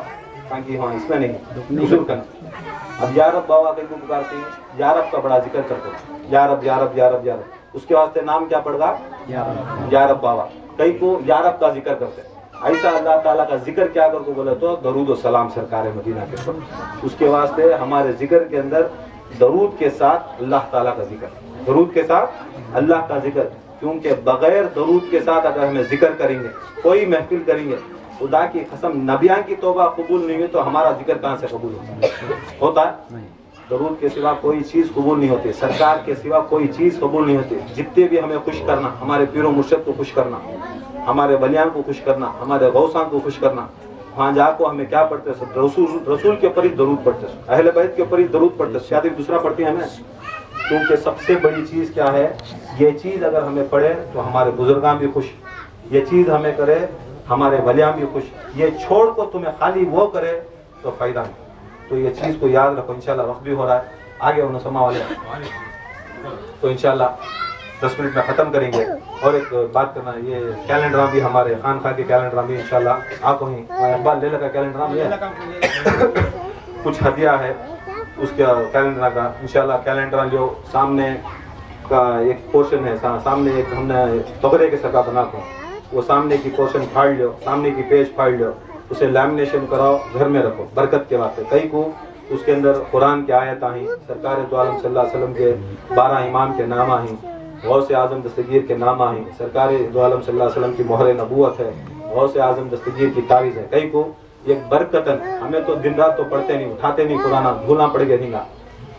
ताकि हाँ इसमें नहीं नुज़ूल करना अब या रब बाबा को पुकारते हैं या रब का बड़ा जिक्र करते हैं या रब या रब या रब या रब उसके वास्ते नाम क्या पड़ेगा या रब बाबा कई को या रब का जिक्र करते हैं ऐसा अल्लाह ताला का जिक्र क्या करके बोले तो दरूद व सलाम सरकार मदीना के ऊपर उसके वास्ते हमारे जिक्र के अंदर दरूद के साथ अल्लाह ताला का जिक्र दरूद के साथ अल्लाह का जिक्र क्योंकि बगैर दरूद के साथ अगर हमें जिक्र करेंगे कोई महफिल करेंगे खुदा की कसम नबियां की तौबा कबूल नहीं हुई तो हमारा जिक्र कहाँ से कबूल होता है दरूद के सिवा कोई चीज़ कबूल नहीं होती सरकार के सिवा कोई चीज़ कबूल नहीं होती जितने भी हमें खुश करना हमारे पीरों मुर्शद को खुश करना हमारे बलियान को खुश करना हमारे गौसां को खुश करना वहाँ जाको हमें क्या पढ़ते सब रसूल के ऊपर ही दरूद पढ़ते अहले बैत के ऊपर ही दरूद पढ़ते शादी दूसरा पढ़ती है हमें क्योंकि सबसे बड़ी चीज़ क्या है ये चीज़ अगर हमें पढ़े तो हमारे बुजुर्गां भी खुश ये चीज़ हमें करे हमारे वलियां भी खुश ये छोड़ को तुम्हें खाली वो करे तो फायदा नहीं तो ये चीज़ को याद रखो इंशाल्लाह वक्त भी हो रहा है आगे उन्हें समा वाले तो इंशाल्लाह 10 मिनट में ख़त्म करेंगे और एक बात करना ये कैलेंडर भी हमारे खान के कैलेंडर भी इंशाल्लाह आपको ही अखबार ले लगा कैलेंडर कुछ हदिया है उसका कैलेंडर का इंशाल्लाह कैलेंडर जो सामने का एक पोर्शन है सामने एक हमने तबरे के सका बना को वो सामने की पोर्शन फाड़ लो सामने की पेज फाड़ लो उसे लैमिनेशन कराओ घर में रखो बरकत के वास्ते कई को उसके अंदर कुरान की आयत आई सरकार दो आलम सल्लल्लाहु अलैहि वसल्लम के 12 इमाम के नाम आई गौसे आजम दस्तगीर के नाम आई सरकार दो आलम सल्लल्लाहु अलैहि वसल्लम की मोहर नबूवत है गौसे आजम दस्तगीर की तारीज़ है कई को एक बरकतन हमें तो दिन रात तो पढ़ते नहीं उठाते नहीं कुरान भूलना पड़ गया नहीं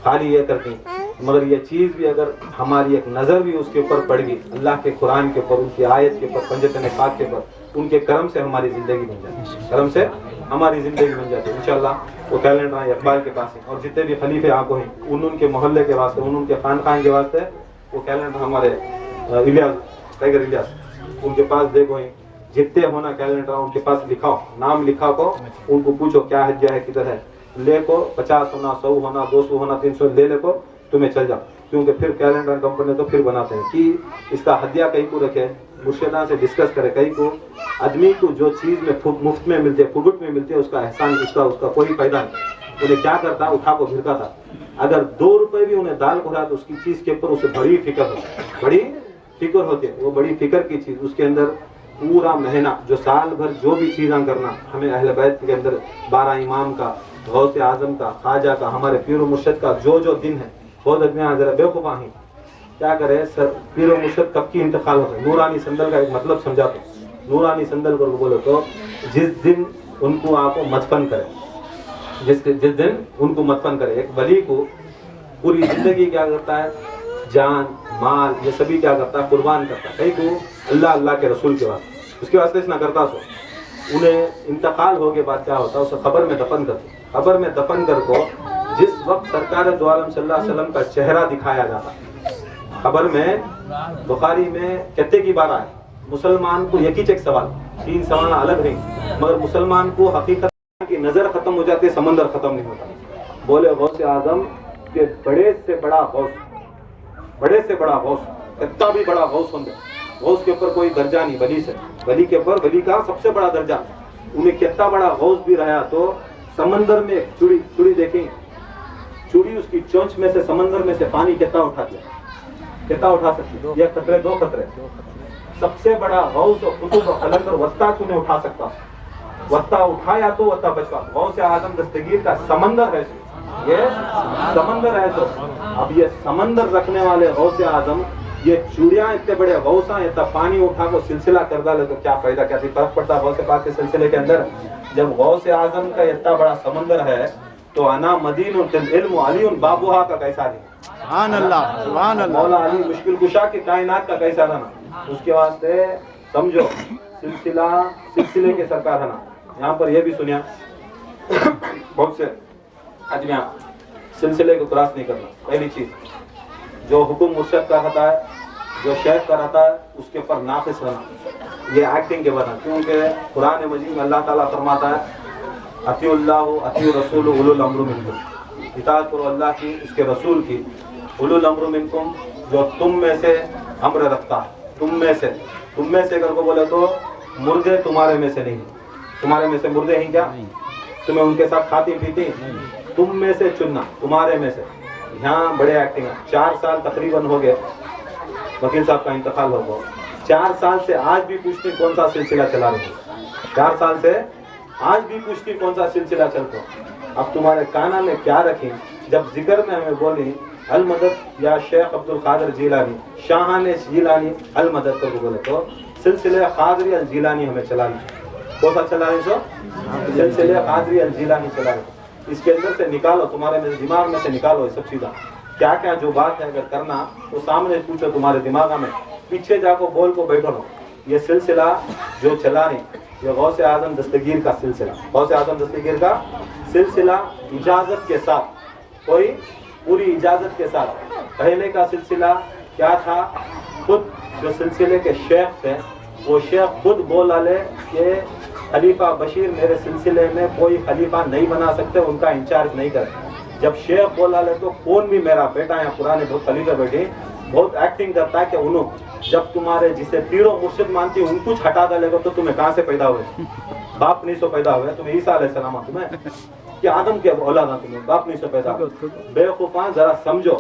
खाली ये करती मगर ये चीज़ भी अगर हमारी एक नज़र भी उसके ऊपर पड़ गई अल्लाह के कुरान के ऊपर उनकी आयत के ऊपर पंजतन पाक के ऊपर उनके करम से हमारी ज़िंदगी बन जाती करम से हमारी ज़िंदगी बन जाती है इंशाल्लाह वो कैलेंडर इकबाल के पास है और जितने भी खलीफे आपको हैं उनके मोहल्ले के वास्ते उनके खान के वास्ते वो कैलेंडर हमारे इलियास टाइगर इलियास उनके पास देखो जितने होना कैलेंडर उनके पास लिखाओ नाम लिखा को उनको पूछो क्या हदिया है किधर है ले को 50 होना 100 होना 200 होना 300 ले को तुम्हें चल जाओ क्योंकि फिर कैलेंडर कंपनी तो फिर बनाते हैं कि इसका हदिया कहीं को रखे मुर्शिदा से डिस्कस करे कहीं को आदमी को जो चीज़ में मुफ्त में मिलती है फुगुट में मिलती है उसका एहसान उसका कोई फायदा नहीं उन्हें क्या करता उठा को भिड़का था अगर 2 रुपए भी उन्हें दाल को रहा तो उसकी चीज़ के ऊपर उसे बड़ी फिक्र होती है वो बड़ी फिक्र की चीज़ उसके अंदर पूरा महीना जो साल भर जो भी चीज़ें करना हमें अहले बैत के अंदर 12 इमाम का गौसे आजम का ख्वाजा का हमारे पीर मुर्शद का जो दिन है बहुत आदमी जरा बेवकूफ़ा ही क्या करे सर पीर मुर्शद कब की इंतकाल होता है नूरानी संदल का एक मतलब समझा तो नूरानी संदल को बोलो तो जिस दिन उनको आपको मदफन करे जिस दिन उनको मदफन करे एक वली को पूरी जिंदगी क्या करता है जान माल ये सभी क्या करता है कुर्बान करता है कहीं को अल्लाह के रसूल के वास्ते उसके वास्ते इतना करता सो उन्हें इंतकाल हो के बाद क्या होता है उसे खबर में दफन करते खबर में दफन कर को जिस वक्त सरकार दो आलम सल्लल्लाहु अलैहि वसल्लम का चेहरा दिखाया जाता खबर में बुखारी में कहते की बार आए मुसलमान को एक ही चेक सवाल, 3 सवाल अलग नहीं, मगर मुसलमान को हकीकत की नजर खत्म हो जाती है, समंदर खत्म नहीं होता। बोले गौसे आजम के बड़े से बड़ा गौस, बड़े से बड़ा गौस, कितना भी बड़ा गौस होंगे, गौस के ऊपर कोई दर्जा नहीं, वली से, वली के ऊपर वली का सबसे बड़ा दर्जा, उन्हें कितना बड़ा गौस भी रहा तो समंदर में चूड़ी देखें, चूड़ी उसकी चोंच में से समंदर में से पानी कितना उठा दिया, कितना उठा सकती, 1 खतरे 2 खतरे, सबसे बड़ा गौस और कुतुब और कलंदर वस्ता तूने उठा सकता, वस्ता उठाया तो वस्ता बचवा। गौस आजम दस्तगीर का समंदर है, ये समंदर है। तो अब ये समंदर रखने वाले गौस आजम ये चूड़ियां इतने बड़े गौसा इतना पानी उठा को सिलसिला कर डाले तो क्या फायदा, क्या फर्क पड़ता गौस पाक के सिलसिले के अंदर। जब गौस आजम का इतना बड़ा समंदर है तो अना मदीन इल्म अली बाबुहा का कैसा नहीं, सुभान अल्लाह, सुभान अल्लाह। मौला अली मुश्किल कुशा की कायनात का कैसा रहना, उसके वास्ते समझो सिलसिले के सरकार है ना। यहाँ पर यह भी सुनिया बहुत से आदमी सिलसिले को क्रॉस नहीं करना। पहली चीज जो हुक्म मुर्शद का रहता है, जो शेख का रहता है, उसके ऊपर नाफिस रहना, ये एक्टिंग के बना, क्योंकि कुरान मजीद में अल्लाह ताला फरमाता है अतीउल्लाह अतीउ रसूल उलुल अम्र मिनकुम, इताअत करो अल्लाह की, उसके रसूल की, उलुल अम्र मिनकुम जो तुम में से अम्र रखता है, तुम में से अगर को बोले तो मुर्दे तुम्हारे में से नहीं, तुम्हारे में से मुर्दे ही क्या, तुम्हें उनके साथ खाती पीती, तुम में से चुनना, तुम्हारे में से। यहाँ बड़े एक्टिंग है, 4 साल तकरीबन हो गए वकील साहब का इंतकाल हो गया, 4 साल से आज भी पूछती कौन सा सिलसिला चला रही है, 4 साल से आज भी पूछती कौन सा सिलसिला चलता। अब तुम्हारे काना में क्या रखें, जब जिक्र में हमें बोली अल मदद या शेख अब्दुल कादिर जीलानी शाहाने जीलानी अल मदद को बोले तो सिलसिले कादरी अल जीलानी हमें चलानी, कौन सा चला रही सो सिलसिले कादरी अल जीलानी चला रही। इसके अंदर से निकालो, तुम्हारे में दिमाग में से निकालो ये सब चीज़ें, क्या क्या जो बात है अगर करना तो सामने पूछो तुम्हारे दिमाग में, पीछे जाको बोल को बैठो लो। ये सिलसिला जो चला रही ये गौस आजम दस्तगीर का सिलसिला, गौस आजम दस्तगीर का सिलसिला इजाजत के साथ, कोई पूरी इजाजत के साथ। पहले का सिलसिला क्या था, खुद जो सिलसिले के शेख थे वो शेख खुद बोल डाले कि खलीफा बशीर मेरे सिलसिले में कोई खलीफा नहीं बना सकते, उनका इंचार्ज नहीं करे। जब शेख बोल डाले तो कौन भी मेरा बेटा यहाँ पुराने बहुत खलीफा बैठे बहुत एक्टिंग करता है कि उन्होंने जब तुम्हारे जिसे पीरो मुर्शिद मानती उन कुछ हटा डालेगा तो तुम्हें कहाँ से पैदा हुए, बाप नहीं सो पैदा हुए, तुम्हें ईसा अलैहिस्सलाम तुम्हें कि आदम के औलाद तुम्हें बाप नहीं सो पैदा हुए। बेवकूफा जरा समझो,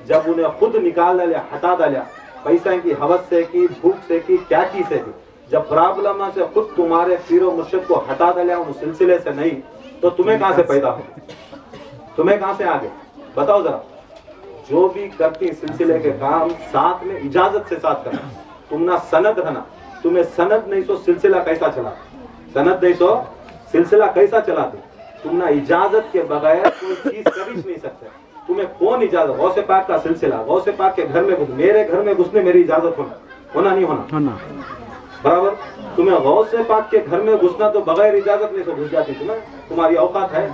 जब उन्हें खुद निकाल डाले हटा डालिया, पैसा की हवस से की, भूख से की, क्या की से की, जब प्रॉब्लम से खुद तुम्हारे पीरो मुर्शिद को हटा डालिया उन सिलसिले से नहीं तो तुम्हें कहाँ से पैदा हो, तुम्हें कहाँ से आगे बताओ जरा। जो भी करती सिलसिले के काम साथ में इजाजत से साथ करना, तुम ना सनद रहना, तुम्हें सनद नहीं सो सिलसिला कैसा चला, सनद नहीं सो सिलसिला कैसा चलाते, तुम ना इजाजत के बगैर कोई चीज कर ही नहीं सकते। तुम्हें कौन इजाजत, गौसे पाक का सिलसिला, गौसे पाक के घर में घुस, मेरे घर में घुसने मेरी इजाजत होना नहीं होना बराबर। तुम्हें गौसे पाक के घर में घुसना तो बगैर इजाजत नहीं सो घुस जाती, तुम्हें तुम्हारी औकात है,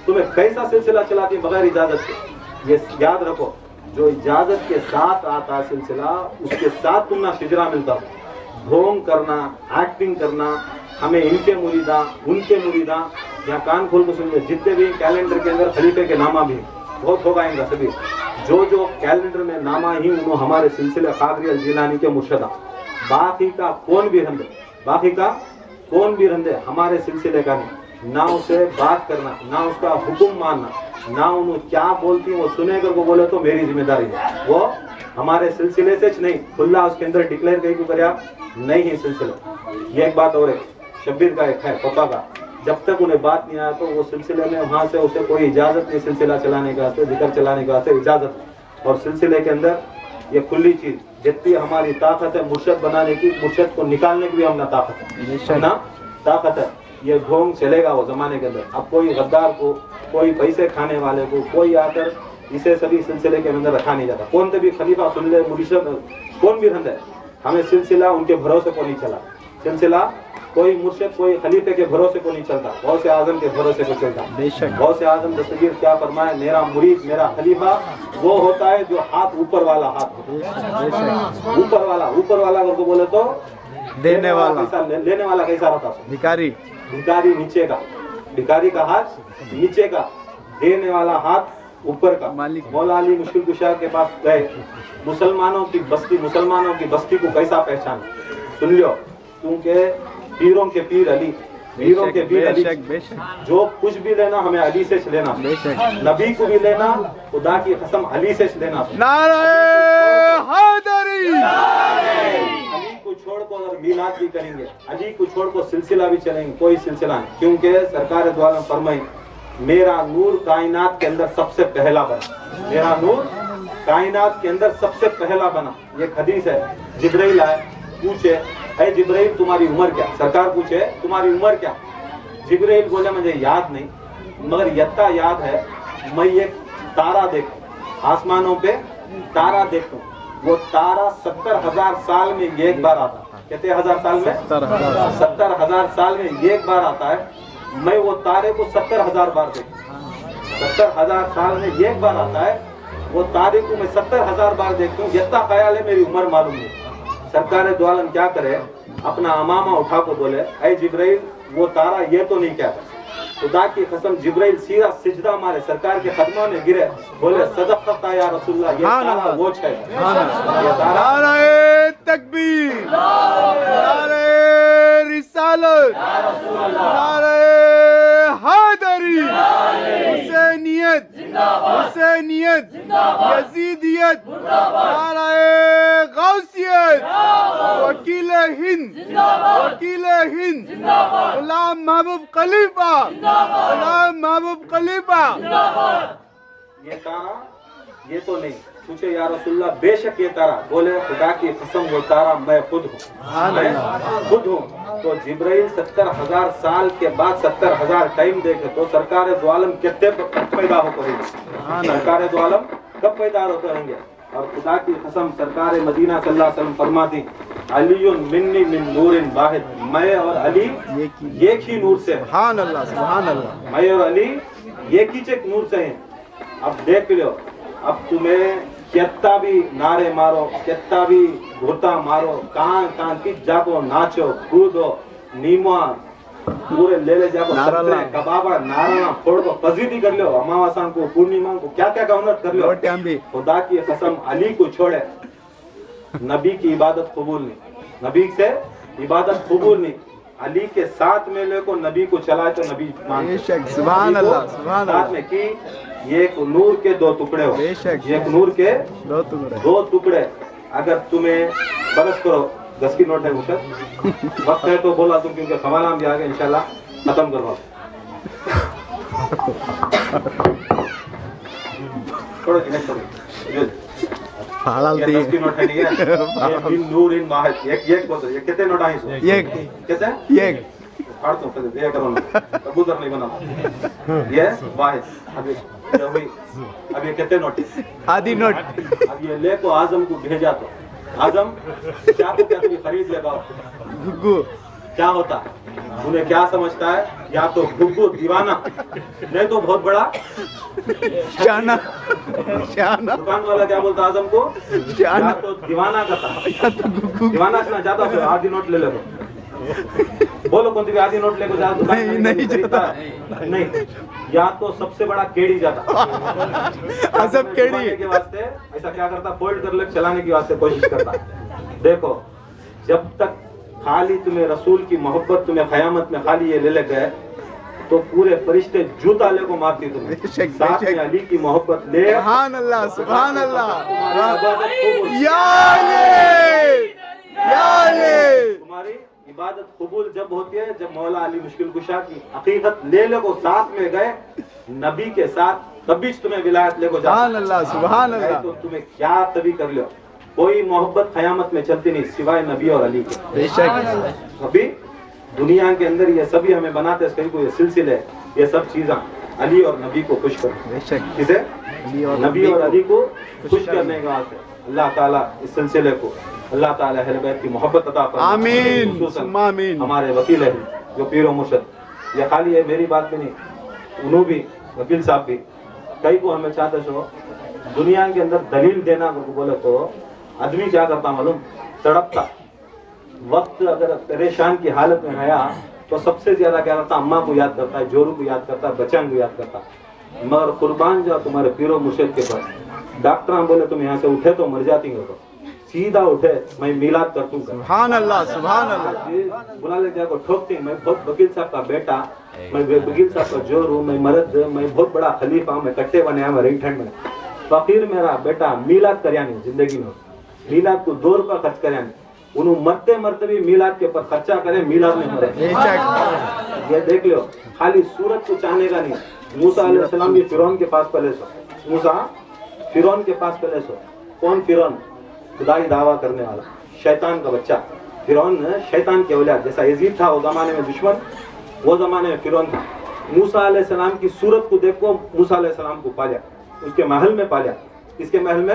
तुम्हें कैसा सिलसिला चलाती बगैर इजाजत के। ये याद रखो, जो इजाजत के साथ आता है सिलसिला उसके साथ तुम ना शिजरा मिलता हो। ढोंग करना, एक्टिंग करना, हमें इनके मुरीदा उनके मुरीदा, यहाँ कान खोल को सुनिए, जितने भी कैलेंडर के अंदर खलीफे के नामा भी बहुत होगा इनका सभी, जो जो कैलेंडर में नामा ही उन्होंने हमारे सिलसिले कादरी अल जिलानी के मुर्शदा, बाकी का कौन भी रंदे, बाकी का कौन भी रंदे हमारे सिलसिले का नहीं, ना उसे बात करना, ना उसका हुक्म मानना, ना उन्होंने क्या बोलती वो सुने कर वो बोले तो मेरी जिम्मेदारी है, वो हमारे सिलसिले से नहीं, खुला उसके अंदर डिक्लेयर कहीं को करया नहीं है सिलसिला। ये एक बात और है, शब्बीर का एक है पापा का, जब तक उन्हें बात नहीं आया तो वो सिलसिले में वहाँ से उसे कोई इजाज़त नहीं, सिलसिला चलाने का जिक्र चलाने का इजाज़त। और सिलसिले के अंदर ये खुली चीज़ जितनी हमारी ताकत है मुर्शद बनाने की, मुर्शद को निकालने की भी हमने ताकत है ना, ताकत है। ये ढोंग चलेगा वो जमाने के अंदर। अब कोई गद्दार को, कोई पैसे खाने वाले को, कोई आकर इसे सभी सिलसिले के अंदर रखा नहीं जाता। कौन भी खलीफा सुन ले, मुर्शद कौन भी रंद है, हमें सिलसिला उनके भरोसे को नहीं चला, सिलसिला کوئی مرشد کوئی خلیفے کے بھروسے کو نہیں چلتا، غوث اعظم کے بھروسے کو چلتا. بے شک. غوث اعظم دستگیر کیا فرمائے، میرا مرید میرا خلیفہ وہ ہوتا ہے جو ہاتھ اوپر والا ہاتھ ہوتا ہے. اوپر والا اگر کو بولے تو دینے والا. لینے والا کیسا ہوتا ہے؟ بھکاری. بھکاری نیچے کا، بھکاری کا ہاتھ نیچے کا، دینے والا ہاتھ اوپر کا. مالک. مولا علی مشکل کشا کے پاس گئے، مسلمانوں کی بستی کو کیسا پہچان، سن لو، کیونکہ پیروں کے پیر علی، پیروں کے پیر بے علی. شک. بے شک. جو کچھ بھی لینا ہمیں علی سے لینا، بے شک. نبی کو بھی لینا خدا کی قسم علی سے لینا. نعرہ حیدری. علی کو چھوڑ کو اگر میلاد بھی کریں گے، علی کو چھوڑ کو سلسلہ بھی چلیں گے، کوئی سلسلہ نہیں، کیونکہ سرکار دو عالم فرمائیں میرا نور کائنات کے اندر سب سے پہلا بنا، میرا نور کائنات کے اندر سب سے پہلا بنا. یہ حدیث ہے. جبرائیل آئے پوچھے اے جبرائیل تمہاری عمر کیا، سرکار پوچھے تمہاری عمر کیا. جبرائیل بولے مجھے یاد نہیں مگر یتا یاد ہے میں ایک تارا دیکھوں، آسمانوں پہ تارا دیکھوں، وہ تارا 70,000 سال میں ایک بار آتا ہے. کتنے ہزار سال میں؟ 70,000 سال میں ایک بار آتا ہے. میں وہ تارے کو 70,000 بار دیکھوں. 70,000 سال میں ایک بار آتا ہے، وہ تارے کو میں 70,000 بار دیکھتا ہوں. اتنا خیال ہے میری عمر معلوم نہیں. سرکار دو عالم کیا کرے، اپنا امامہ اٹھا کو بولے اے جبرائیل وہ تارا یہ تو نہیں کہتا. خدا کی قسم جبرائیل سیدھا سجدہ مارے، سرکار کے قدموں میں گرے، بولے صدقت یا رسول اللہ، یہ تارا وہ ہے. یہ تارا نعرہ تکبیر. نعرہ رسالت. نعرہ حیدری. حسینیت. حسینیت. یزیدیت. نعرہ غوثیت. وکیل ہند. وکیل ہند. غلام محبوب خلیفہ. غلام محبوب خلیفہ. یہ تارا یہ تو نہیں. پوچھے یا رسول اللہ بے شک یہ تارا، بولے خدا کی قسم وہ تارا میں خود ہوں، میں خود ہوں. تو جبرائیل 70,000 سال کے بعد 70,000 ٹائم دیکھے تو سرکار دو عالم کتنے پیدا ہو کریں گے، سرکار دو عالم کب پیدا ہوتے رہیں گے. اور خدا کی قسم سرکار مدینہ صلی اللہ علیہ وسلم فرماتی علی منی من نور واحد، میں اور علی ایک ہی نور سے ہیں. سبحان اللہ. سبحان اللہ. میں اور علی ایک ہی چیک نور سے ہیں. اب دیکھ لو، اب تمہیں کتنا بھی نعرے مارو، کتنا بھی گھوٹا مارو، کان کان کی جا کو ناچو کودو نیما پورے لے جا کو کبابا نارا پھوڑ کو فضیتی کر لو، اماواسان کو پورنیما کو کیا کیا گونت کر لو. خدا کی قسم علی کو چھوڑے نبی کی عبادت قبول نہیں، نبی سے عبادت قبول نہیں. علی کے ساتھ میں لے کو نبی کو چلائے تو نبی مانتے. سبحان اللہ. سبحان ساتھ میں کی یہ ایک نور کے دو ٹکڑے ہو، ایک نور کے دو ٹکڑے. اگر تمہیں برس کرو 10 کی نوٹ ہے مشکل وقت ہے تو بولا تم، کیونکہ خوانہ بھی آگے انشاءاللہ ختم کرواؤ. چھوڑو جی نیکسٹ چھوڑو. 10 کی نوٹ ہے نہیں ہے، یہ نور ان واحد. ایک بولتے یہ کتنے نوٹ آئیں سو؟ کتنے؟ ایک. پڑھ تو پھر یہ کرو نا، کبوتر نہیں بنا. یہ واحد. اب یہ کتنے نوٹ؟ آدھی نوٹ. اب یہ لے کو اعظم کو بھیجا تو اعظم کیا کو کیا تمہیں خرید لے گا، گگو کیا ہوتا ہے انہیں کیا سمجھتا ہے، یا تو گگو دیوانہ نہیں تو بہت بڑا شانہ. شانہ. دکان والا کیا بولتا اعظم کو، یا تو دیوانہ کا تھا، دیوانہ سنا چاہتا پھر آدھی نوٹ لے لے گا. بولو کون سی آدھی نوٹ لے کو جاتا دکان نہیں خریدتا ہے، نہیں، یا تو سب سے بڑا کیڑی جاتا عزب کیڑی کے واسطے ایسا کیا کرتا، فولڈ کر لے چلانے کی واسطے کوشش کرتا. دیکھو جب تک خالی تمہیں رسول کی محبت تمہیں قیامت میں خالی یہ لے لے گئے تو پورے فرشتے جوتا لے کو مارتی تمہیں. ساتھ میں علی کی محبت لے. سبحان اللہ. سبحان اللہ. یا علی. یا علی. تمہاری عبادت قبول جب ہوتی ہے جب مولا علی مشکل کشا کی حقیقت لے لے کو ساتھ میں گئے نبی کے ساتھ، تبھی تمہیں ولایت لے کو جاتا. سبحان اللہ. سبحان اللہ. تو تمہیں کیا تبھی کر لو. کوئی محبت قیامت میں چلتی نہیں سوائے نبی اور علی کے. بے شک. ابھی دنیا کے اندر یہ سبھی ہمیں بناتے ہیں کو یہ سلسلے یہ سب چیزاں علی اور نبی کو خوش کرتے. بے شک. کسے؟ نبی اور علی کو خوش کرنے کا اللہ تعالیٰ اس سلسلے کو اللہ تعالی اہل بیت کی محبت عطا فرمائے. آمین خصوصاً ثم آمین. ہمارے وکیل ہیں جو پیر و مرشد، یہ خالی ہے میری بات بھی نہیں، انہوں بھی وکیل صاحب بھی کئی کو ہمیں چاہتے سو دنیا کے اندر دلیل دینا اگر کو بولے تو آدمی کیا کرتا معلوم، تڑپتا وقت اگر پریشان کی حالت میں آیا تو سب سے زیادہ کیا کرتا، اماں کو یاد کرتا ہے، جورو کو یاد کرتا ہے، بچوں کو یاد کرتا. مگر قربان جاؤ تمہارے پیر و مرشد کے پاس. ڈاکٹر بولے تم یہاں سے اٹھے تو مر جاتی ہو، تو سیدھا اٹھے میں میلاد کرتوں گا. سبحان اللہ سبحان اللہ. بلا لے جا کو ٹھوکتی، میں بہت وکیل صاحب کا بیٹا، میں وکیل صاحب کا جور ہوں، میں مرد، میں بہت بڑا خلیفہ ہوں، میں کٹے بنے میں رنگ ٹھنڈ میں. فقیر میرا بیٹا میلاد کریا نہیں زندگی میں، میلاد کو 2 روپیہ خرچ کریا نہیں. انہوں مرتے مرتے بھی میلاد کے اوپر خرچہ کریں، میلاد میں مرے. بے شک. یہ دیکھ لو، خالی صورت کو چاہنے کا نہیں. موسیٰ علیہ السلام بھی فرعون کے پاس پہلے سو، موسیٰ فرعون کے پاس پہلے سو. کون فرعون؟ خدائی دعویٰ کرنے والا، شیطان کا بچہ. فرعون شیطان کے اولاد، جیسا یزید تھا وہ زمانے میں دشمن، وہ زمانے میں فرعون تھا. موسیٰ علیہ السلام کی صورت کو دیکھو، موسیٰ علیہ السلام کو پالیا، اس کے محل میں پالیا. اس کے محل میں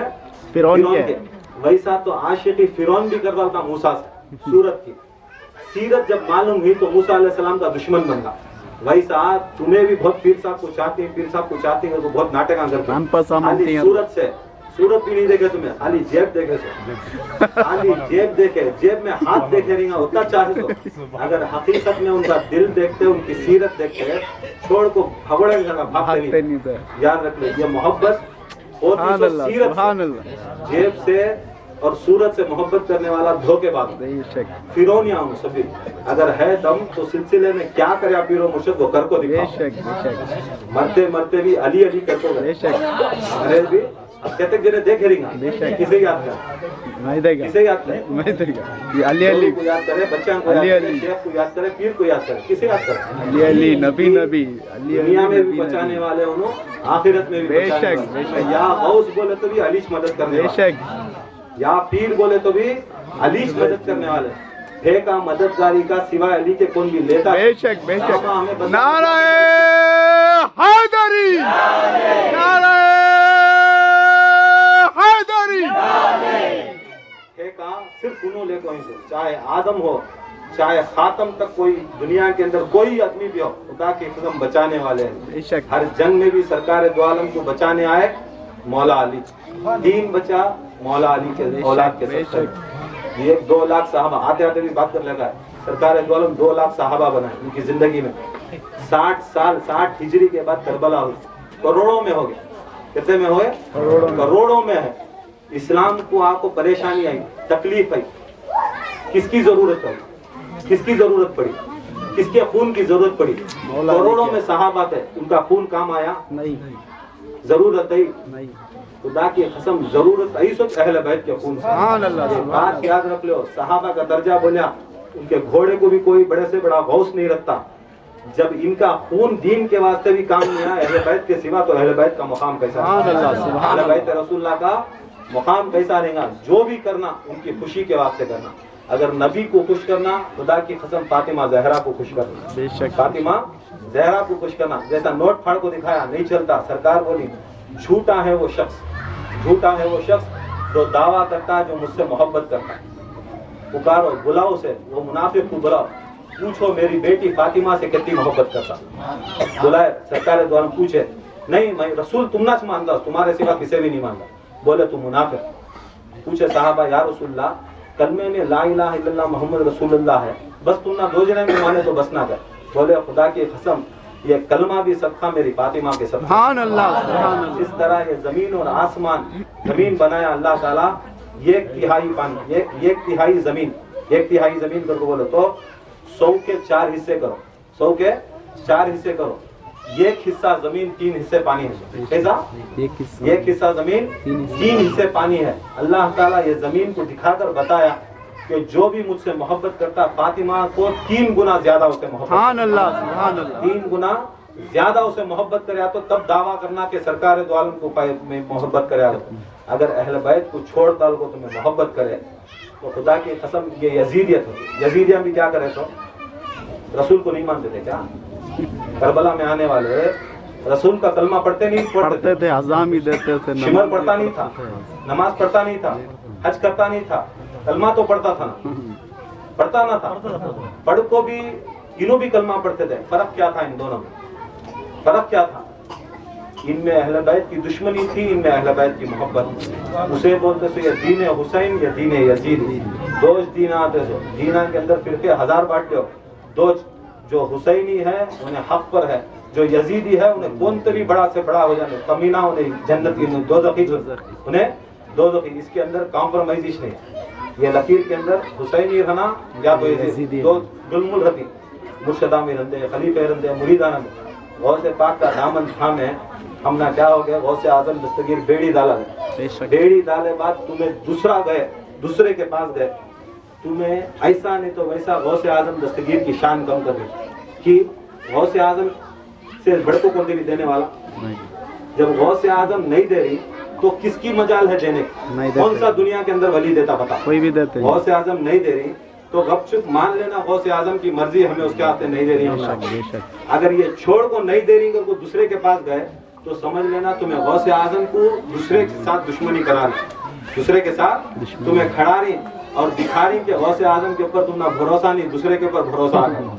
فرعون کے. ویسا تو عاشقی فرعون بھی کرتا تھا موسیٰ سے صورت کی. سیرت جب معلوم ہوئی تو موسیٰ علیہ السلام کا دشمن بن گیا. ویسا تمہیں بھی بہت پیر صاحب کو چاہتے ہیں، پیر صاحب کو چاہتے ہیں تو بہت ناٹکاں کرتے ہیں. خالی صورت سے، صورت بھی نہیں دیکھے تمہیں، خالی جیب دیکھے سو، خالی جیب دیکھے، جیب میں ہاتھ دیکھے نہیں گا اتنا چاہے تو. اگر حقیقت میں ان کا دل دیکھتے، ان کی سیرت دیکھتے، چھوڑ کو بھگوڑے نہیں بھاگتے نہیں. یاد رکھ لیں، یہ محبت ہوتی تو سیرت سبحان سے، اللہ. جیب سے اور صورت سے محبت کرنے والا دھوکے باز. بے شک فرعونیاں ہوں سبھی. اگر ہے دم تو سلسلے میں کیا کرے پیر و مرشد وہ کر کو بے دکھاؤ. شک بے شک مرتے مرتے بھی علی علی کرتے بے گئے. شک. انگریز بھی اب کہتے جنہیں دیکھے رہی بے گا، شک. کسے یاد کرے، میں دے گا کسے یاد کرے، میں دے گا. یہ علی علی کو یاد کرے، بچوں کو یاد علی کرے، علی. شیخ کو یاد کرے، پیر کو یاد کرے، کسے یاد کرے. علی علی نبی نبی علی علی دنیا میں بھی نبی بچانے نبی. والے انہوں، آخرت میں بھی بے بچانے شک، بے والے. شک. یا غوث بولے تو بھی علی مدد کرنے بے والے، شک. یا پیر بولے تو بھی علی مدد کرنے والے. کا مددگاری کا سوائے علی کے کون بھی لیتا ہے. بے شک بے شک. صحابہ ہمیں بتا- نعرہ حیدری، نعرہ حیدری. کا صرف انہوں لے کو ہی سے، چاہے آدم ہو چاہے خاتم تک، کوئی دنیا کے اندر کوئی آدمی بھی ہو، خدا کے قسم بچانے والے ہیں. بے شک. ہر جنگ میں بھی سرکار دو عالم کو بچانے آئے مولا علی. دین بچا مولا علی کے اولاد کے بے ساتھ. یہ 2 لاکھ صحابہ، آتے آتے بھی بات کر لگا ہے. سرکار دو عالم 2 لاکھ صحابہ بنائے ان کی زندگی میں. 60 سال 60 ہجری کے بعد کربلا ہوئی. کروڑوں میں ہو گئے. کتنے میں ہوئے؟ کروڑوں میں ہے. اسلام کو آپ کو پریشانی آئی، تکلیف آئی، کس کی ضرورت پڑی، کس کی ضرورت پڑی، کس کے خون کی ضرورت پڑی. کروڑوں میں صحابہ تھے، ان کا خون کام آیا نہیں ضرورت آئی. نہیں. خدا کی قسم ضرورت آئی سوچ اہل بیت کے خون سے. سبحان اللہ یہ سبحان بات یاد رکھ لو. صحابہ کا درجہ بولیا، ان کے گھوڑے کو بھی کوئی بڑے سے بڑا غوث نہیں رکھتا. جب ان کا خون دین کے واسطے بھی کام نہیں آیا اہل بیت کے سوا، تو اہل بیت کا مقام کیسا سبحان اللہ سبحان اہل اللہ. بیت رسول اللہ کا مقام کیسا رہے گا. جو بھی کرنا ان کی خوشی کے واسطے کرنا. اگر نبی کو خوش کرنا، خدا کی قسم فاطمہ زہرا کو خوش کرنا. بے شک. فاطمہ زہرا کو خوش کرنا. جیسا نوٹ پھاڑ کو دکھایا نہیں چلتا. سرکار بولی جھوٹا ہے وہ شخص، جھوٹا ہے وہ شخص جو دعویٰ کرتا ہے جو مجھ سے محبت کرتا ہے. پکارو بلاؤ سے وہ منافق کو بلاؤ، پوچھو میری بیٹی فاطمہ سے کتنی محبت کرتا. بلائے سرکار دو عالم پوچھے، نہیں میں رسول تم نہ مانتا، تمہارے سوا کسی بھی نہیں مانتا. بولے تم منافق. پوچھے صحابہ یا رسول اللہ کلمے میں لا الہ الا اللہ محمد رسول اللہ ہے، بس تم نہ 2 جنے میں مانے تو بس نہ کر. بولے خدا کی قسم یہ کلمہ بھی صدقہ میری فاطمہ کے صدقہ. سبحان اللہ سبحان اللہ. اس طرح یہ زمین اور آسمان، زمین بنایا اللہ تعالیٰ 1/3 پانی، 1/3 زمین، 1/3 زمین کر کے بولو تو 100 کے 4 حصے کرو، 100 کے 4 حصے کرو. 1 حصہ زمین 3 حصے پانی ہے. کیسا؟ 1 حصہ زمین 3 حصے پانی ہے. اللہ تعالیٰ یہ زمین کو دکھا کر بتایا کہ جو بھی مجھ سے محبت کرتا فاطمہ کو 3 گنا زیادہ اسے محبت. سبحان اللہ سبحان اللہ. 3 گنا زیادہ اسے محبت کرے تو تب دعویٰ کرنا کہ سرکار دو عالم کو میں محبت کرے. اگر اہل بیت کو چھوڑ ڈال کو تمہیں محبت کرے تو خدا کی قسم یہ یزیدیت ہوتی. یزیدیاں بھی کیا کرے تو رسول کو نہیں مانتے تھے. کیا کربلا میں آنے والے رسول کا کلمہ پڑھتے نہیں پڑھتے تھے، اذان بھی دیتے تھے، شمر پڑھتا نہیں تھا، نماز پڑھتا نہیں تھا، حج کرتا نہیں تھا، कलमा तो पढ़ता था ना, पढ़ता ना था, पढ़ को भी इन्हों भी कलमा पढ़ते थे। फर्क क्या था इन दोनों में? फर्क क्या था? इनमें अहले बैत की दुश्मनी थी, इनमें अहले बैत की मोहब्बत। उसे बोलते थे ये दीन हुसैन या दीन यजीद। दो दीन आते थे, दीना के अंदर फिरके 1000 बांट लो। दो जो हुसैनी है उन्हें हक पर है, जो यजीदी है उन्हें कौन तरी बड़ा से बड़ा हो जाने, कमीना उन्हें जन्नत उन्हें दोज़खी। इसके अंदर कॉम्प्रोमाइज नहीं है। ये लकीर के अंदर हुसैनी रहना या तो यजीदी, दो दुलमुल रहती, मुर्शदा में रहते, खलीफे रहते, मुरीदाना में। गौसे पाक का दामन थामे हमना क्या हो गया, गौसे आजम दस्तगीर बेड़ी डाला गया। बेड़ी डाले बाद तुम्हें दूसरा गए, दूसरे के पास गए, तुम्हें ऐसा नहीं तो वैसा गौसे आजम दस्तगीर की शान कम कर दी कि गौसे आजम से बढ़ को कौन भी देने वाला। जब गौसे आजम नहीं दे रही तो किसकी मजाल है देने? कौन सा दुनिया के अंदर वली देता बता? कोई भी देते। गौसे आजम नहीं दे रही तो गपचुप मान लेना गौसे आजम की मर्जी, हमें उसके हाथ नहीं दे रही। अगर ये छोड़ को नहीं दे रही, अगर वो दूसरे के पास गए तो समझ लेना तुम्हें गौसे आजम को दूसरे के साथ दुश्मनी करा रही, दूसरे के साथ तुम्हें खड़ा रही और दिखा रही कि गौसे आजम के ऊपर तुम ना भरोसा नहीं, दूसरे के ऊपर भरोसा आ गया।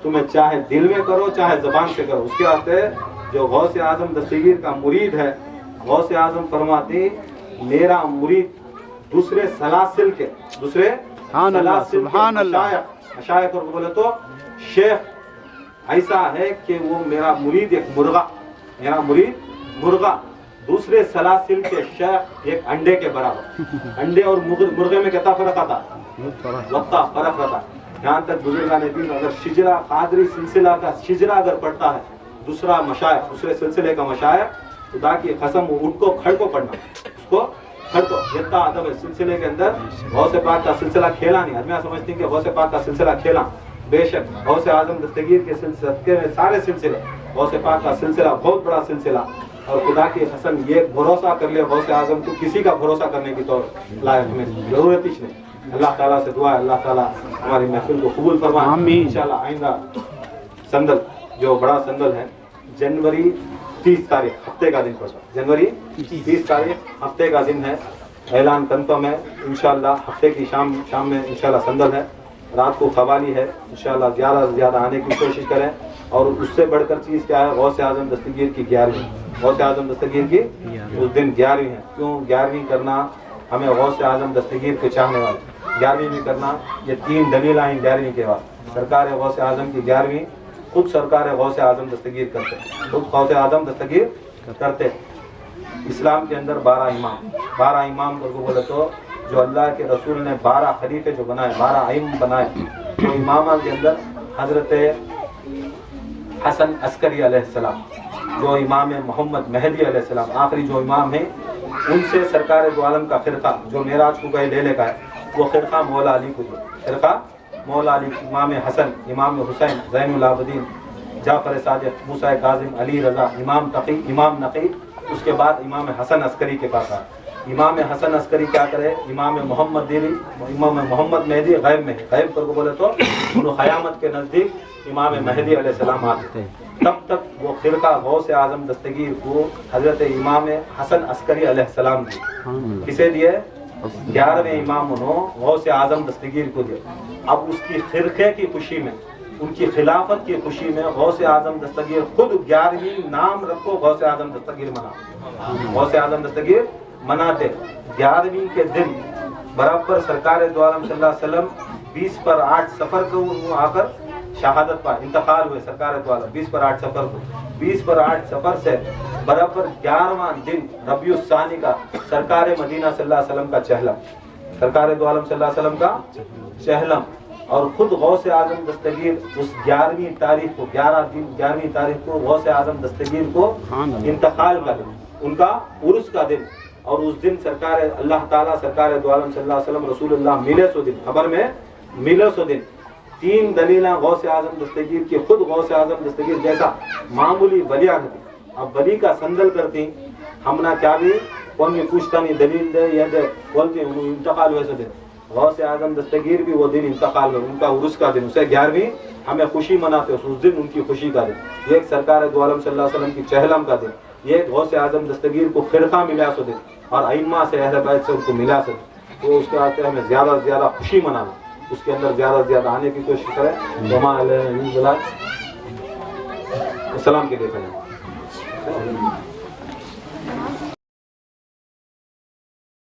तुम्हें चाहे दिल में करो चाहे जबान से करो, उसके वास्ते जो गौसे आजम दस्तगीर का मुरीद है, गौसे आजम फरमाते मेरा मुरीद दूसरे सलासिल के, दूसरे मशाइख को बोले तो शेख ऐसा है कि वो मेरा मुरीद एक मुर्गा, मेरा मुरीद मुर्गा, दूसरे सलासिल के शेख एक अंडे के बराबर। अंडे और मुर्गे में कितना फर्क आता? वक्ता फर्क आता। यहाँ तक बुजुर्गान दीन अगर शिजरा कादरी सिलसिला का शिजरा अगर पढ़ता है दूसरा मशाइख, दूसरे सिलसिले का मशाइख, खुदा की कसम उठ को खड़ को पढ़ना, उसको खड़ को जितना अदब है सिलसिले के अंदर। गौसे पाक का सिलसिला खेला नहीं, हमें समझते हैं कि गौसे पाक का सिलसिला खेला, बेशक गौसे आजम दस्तगीर के सिलसिले में सारे सिलसिले, गौसे पाक का सिलसिला बहुत बड़ा सिलसिला। और खुदा की कसम ये भरोसा कर ले गौसे आजम को किसी का भरोसा करने की तो लायक हमें जरूरत ही नहीं। अल्लाह ताला से दुआ है अल्लाह ताला हमारी महफिल को कबूल फरमाए। इंशाल्लाह आइंदा संदल जो बड़ा संदल है जनवरी 30 तारीख हफ्ते का दिन पड़ता है, जनवरी 30 तारीख हफ्ते का दिन है, ऐलान कंफर्म है। इंशाल्लाह हफ्ते की शाम में इंशाल्लाह संदल है, रात को खवाली है। इंशाल्लाह ज़्यादा से ज़्यादा आने की कोशिश करें। और उससे बढ़कर चीज़ क्या है, गौसे आजम दस्तगीर की 11वीं, गौसे आजम दस्तगीर की उस दिन 11वीं है। क्यों 11वीं करना? हमें गौसे आजम दस्तगीर के चाहने वाले 11वीं भी करना, ये 3 दलील आई 11वीं के बाद। सरकार गौसे आजम की 11वीं खुद सरकार गौसे आजम दस्तगीर करते, खुद गौसे आजम दस्तगीर करते। इस्लाम के अंदर 12 इमाम को बोले तो जो अल्लाह के रसूल ने 12 खलीफे जो बनाए, 12 इमाम बनाए, तो इमाम के अंदर हजरत हसन अस्करी अलैहिस्सलाम, जो इमाम मोहम्मद मेहदी अलैहिस्सलाम आखिरी जो इमाम है, उनसे सरकार दो आलम का फिरका जो मेराज को गए लेने का है, वो फिरका मौला अली को जो फिरका मौला अली, इमाम हसन, इमाम हुसैन, ज़ैनुल आबिदीन, जाफर सादिक, मूसा काजिम, अली रज़ा, इमाम तकी, इमाम नकी, उसके बाद इमाम हसन अस्करी के पास आए। इमाम हसन अस्करी क्या करे, इमाम मोहम्मद देरी, इमाम मोहम्मद मेहदी गैब में, गैब को बोले तो क़यामत के नज़दीक इमाम मेहदी अलैहिस्सलाम आते थे। तब तक वो फिरका गौसे आजम दस्तगीर को हजरत इमाम हसन अस्करी अलैहिस्सलाम दिए। किसे दिए? 11वें इमाम गौसे आजम दस्तगीर को दिए। अब उसकी फिरके की खुशी में, उनकी खिलाफत की खुशी में गौसे आजम दस्तगीर खुद 11वीं नाम रखो गौसे आजम दस्तगीर मना, गौसे आजम दस्तगीर मनाते। 11वीं के दिन बराबर सरकार दो आलम सल्लल्लाहु अलैहि वसल्लम 20 पर 8 सफर को आकर शहादत पा इंतकाल हुए। सरकार दो आलम 20 पर 8 सफर को, 20 पर 8 सफर से बराबर 11वां दिन रबीउल सानी का सरकार मदीना सल्लल्लाहु अलैहि वसल्लम का चहलम, सरकार दो आलम सल्लल्लाहु अलैहि वसल्लम का चहलम। और खुद गौसे आजम दस्तगीर उस 11वीं तारीख को, 11वीं तारीख को गौसे आजम दस्तगीर को इंतकाल का दिन, उनका उर्स का दिन। और उस दिन सरकार अल्लाह ताला सरकार दो आलम सल्लल्लाहु अलैहि वसल्लम रसूलुल्लाह मिले सो दिन, खबर में मिले सो दिन। 3 दलीला गौसे आजम दस्तगीर की, खुद गौसे आजम दस्तगीर जैसा मामूली वलिया नहीं, अब वली का संदल करती हमना क्या भी कौन भी पूछता नहीं, दलील दे या दे, बोलते इंतकाल हुए सो दिन। गौसे आजम दस्तगीर भी वो दिन इंतकाल हुए, उनका उर्स का दिन, उसे 11वीं हमें खुशी मनाते उस दिन, उनकी खुशी का दिन। ये एक सरकार दो आलम सल्लल्लाहु अलैहि वसल्लम की चहलम का दिन, ये गौसे आजम दस्तगीर को फिरका मिला सो दिन, और अइम्मा से अहले बैत से उनको मिला सो। تو اس کے واسطے ہمیں زیادہ سے زیادہ خوشی منانا، اس کے اندر زیادہ سے زیادہ آنے کی کوشش کریں. وما علینا الا البلاغ. السلام کے لیے کہیں.